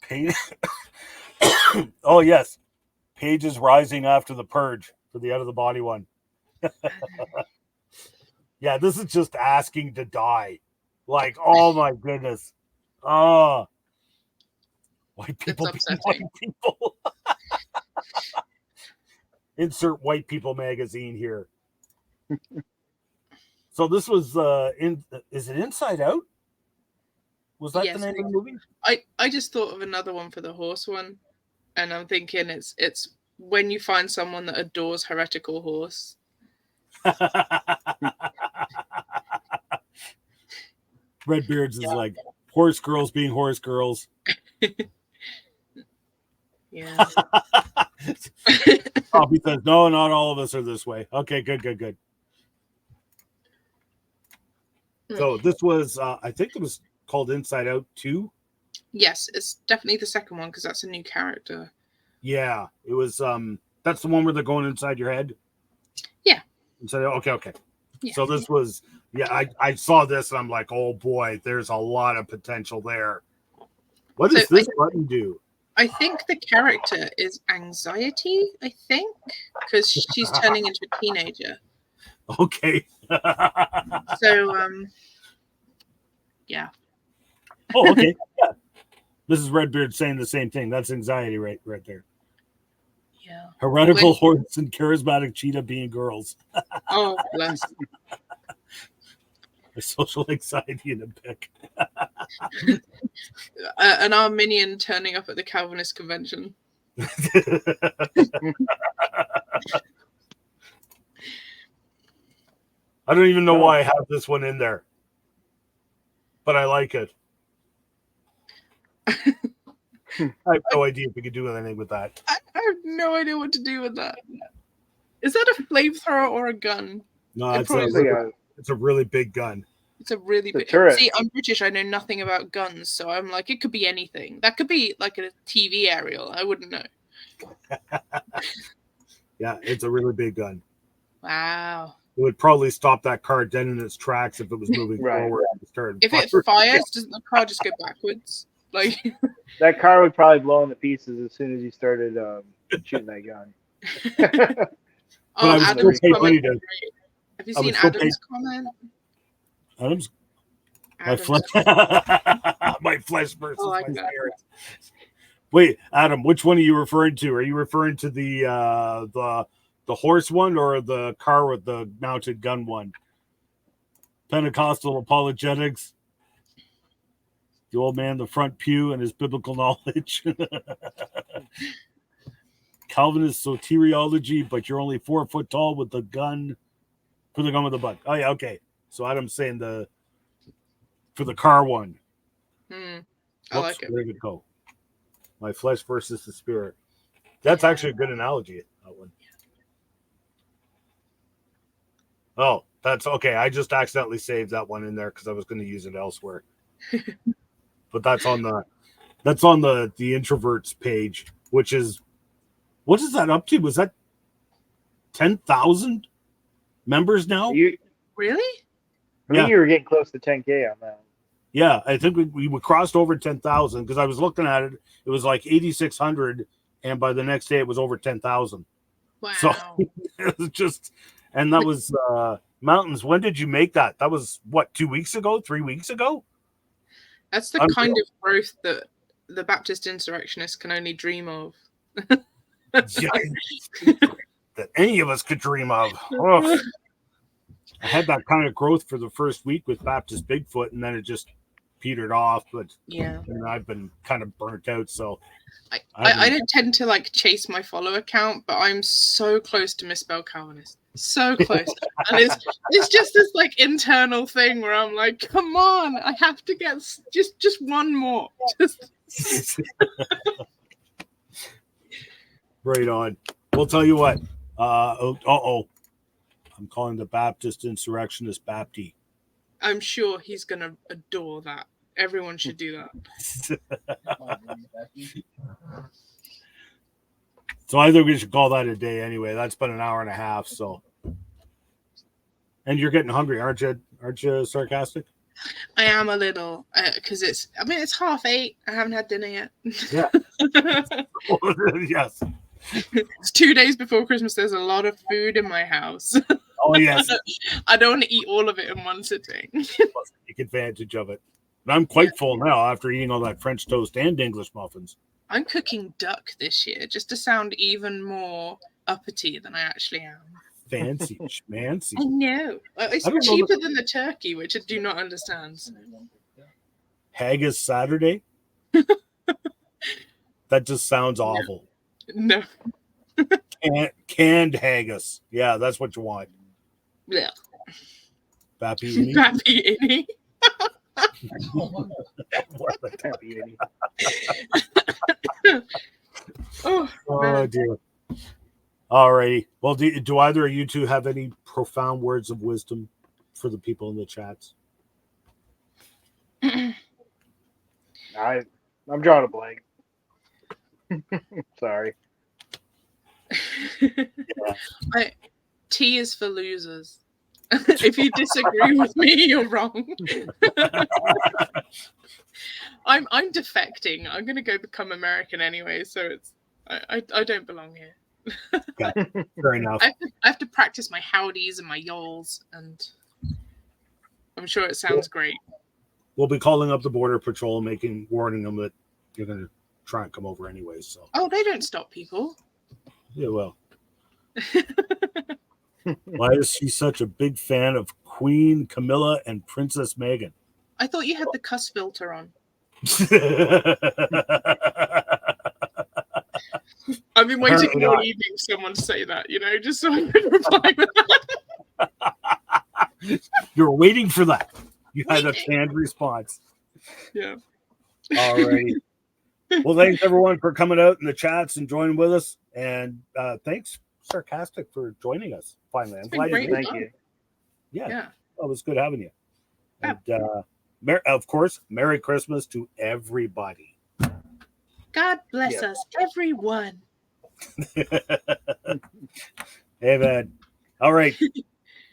Pain. Oh yes, Paige is rising after the purge for the out of the body one. Yeah, this is just asking to die. Like, oh my goodness. Oh, white people being white people. Insert white people magazine here. So this was is it Inside Out? Was that the name of the movie? I just thought of another one for the horse one, and I'm thinking it's when you find someone that adores heretical horse. Redbeards is like horse girls being horse girls. Yeah. Poppy says, no, not all of us are this way. Okay, good. So this was, I think it was called Inside Out 2. Yes, it's definitely the second one because that's a new character. Yeah, it was, that's the one where they're going inside your head? Yeah. Inside, okay. Yeah. So this was, I saw this and I'm like, oh boy, there's a lot of potential there. What does this button do? I think the character is anxiety, because she's turning into a teenager. Okay. So, yeah. Oh, okay. Yeah. This is Redbeard saying the same thing. That's anxiety right there. Yeah. Heretical horse and charismatic cheetah being girls. Oh, bless. Social anxiety in a pic. An Arminian turning up at the Calvinist convention. I don't even know why I have this one in there, but I like it. I have no idea if we could do anything with that. I have no idea what to do with that. Is that a flamethrower or a gun? No, it's a really big gun. It's a really big. Turret. See, I'm British. I know nothing about guns, so I'm like, it could be anything. That could be like a TV aerial. I wouldn't know. Yeah, it's a really big gun. Wow. It would probably stop that car dead in its tracks if it was moving forward. If it fires, doesn't the car just go backwards? Like that car would probably blow into pieces as soon as you started shooting that gun. Oh, Adam's comment. Have you seen Adam's comment? Adam's my flesh versus my spirit. Wait, Adam, which one are you referring to? Are you referring to the horse one or the car with the mounted gun one? Pentecostal apologetics. The old man in the front pew and his biblical knowledge. Calvinist soteriology, but you're only 4 foot tall with the gun. For the gun with the butt. Oh yeah, okay. So Adam's saying for the car one. I like it. Where did it go? My flesh versus the spirit. That's actually a good analogy. That one. Oh, that's okay. I just accidentally saved that one in there because I was going to use it elsewhere. But that's on the introverts page, which is what is that up to? Was that 10,000 members now? Really? I think you were getting close to 10K on that. Yeah, I think we crossed over 10,000 because I was looking at it. It was like 8,600, and by the next day it was over 10,000. Wow! So it was just, and that was mountains. When did you make that? That was what, 2 weeks ago, 3 weeks ago? That's the kind of growth that the Baptist insurrectionists can only dream of. That any of us could dream of. Oh. I had that kind of growth for the first week with Baptist Bigfoot, and then it just petered off, but Yeah. I've been kind of burnt out. So I don't tend to like chase my follow account, but I'm so close to misspell Calvinist. So close. And it's just this like internal thing where I'm like, come on, I have to get just one more. Just right on. We'll tell you what. I'm calling the Baptist insurrectionist Bapty. I'm sure he's gonna adore that. Everyone should do that. So I think we should call that a day anyway. That's been an hour and a half. So, and you're getting hungry, aren't you? Aren't you, Sarcastic? I am a little because it's 8:30. I haven't had dinner yet. Yeah. Yes. It's 2 days before Christmas. There's a lot of food in my house. Oh yes. I don't want to eat all of it in one sitting. Take advantage of it. But I'm quite full now after eating all that French toast and English muffins. I'm cooking duck this year just to sound even more uppity than I actually am. Fancy schmancy. I know. It's I don't know cheaper than the turkey, which I do not understand. So. Haggis Saturday? That just sounds awful. No. Canned haggis. Yeah, that's what you want. Yeah. Bappy. Bappy Innie. Oh dear. All righty. Well, do either of you two have any profound words of wisdom for the people in the chats? I'm drawing a blank. Sorry. T is for losers. If you disagree with me, you're wrong. I'm defecting. I'm gonna go become American anyway, so it's I don't belong here. Fair enough. I have to practice my howdies and my yols, and I'm sure it sounds great. We'll be calling up the border patrol, warning them that you're going to try and come over anyway. So. Oh, they don't stop people. Yeah, well. Why is she such a big fan of Queen Camilla and Princess Meghan? I thought you had the cuss filter on. I've been waiting all evening for someone to say that, just so I could reply with that. You're waiting for that. You had a canned response. Yeah. All right. Well, thanks everyone for coming out in the chats and joining with us. And thanks, Sarcastic, for joining us finally. I'm glad you Thank you. Yeah. It was good having you. And of course, Merry Christmas to everybody. God bless us, everyone. Hey, man. All right.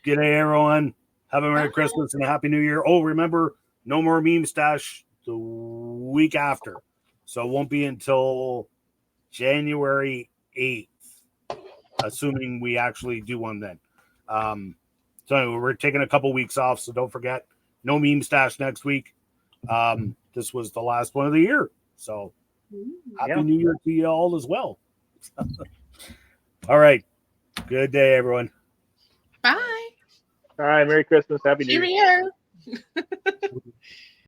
G'day, everyone. Have a Merry Christmas and a Happy New Year. Oh, remember, no more Memestash the week after. So it won't be until January 8th, assuming we actually do one then. So anyway, we're taking a couple weeks off, so don't forget, no Memestash next week. This was the last one of the year. So Happy New Year to you all as well. All right. Good day, everyone. Bye. All right. Merry Christmas. Happy New Year. Cheerio.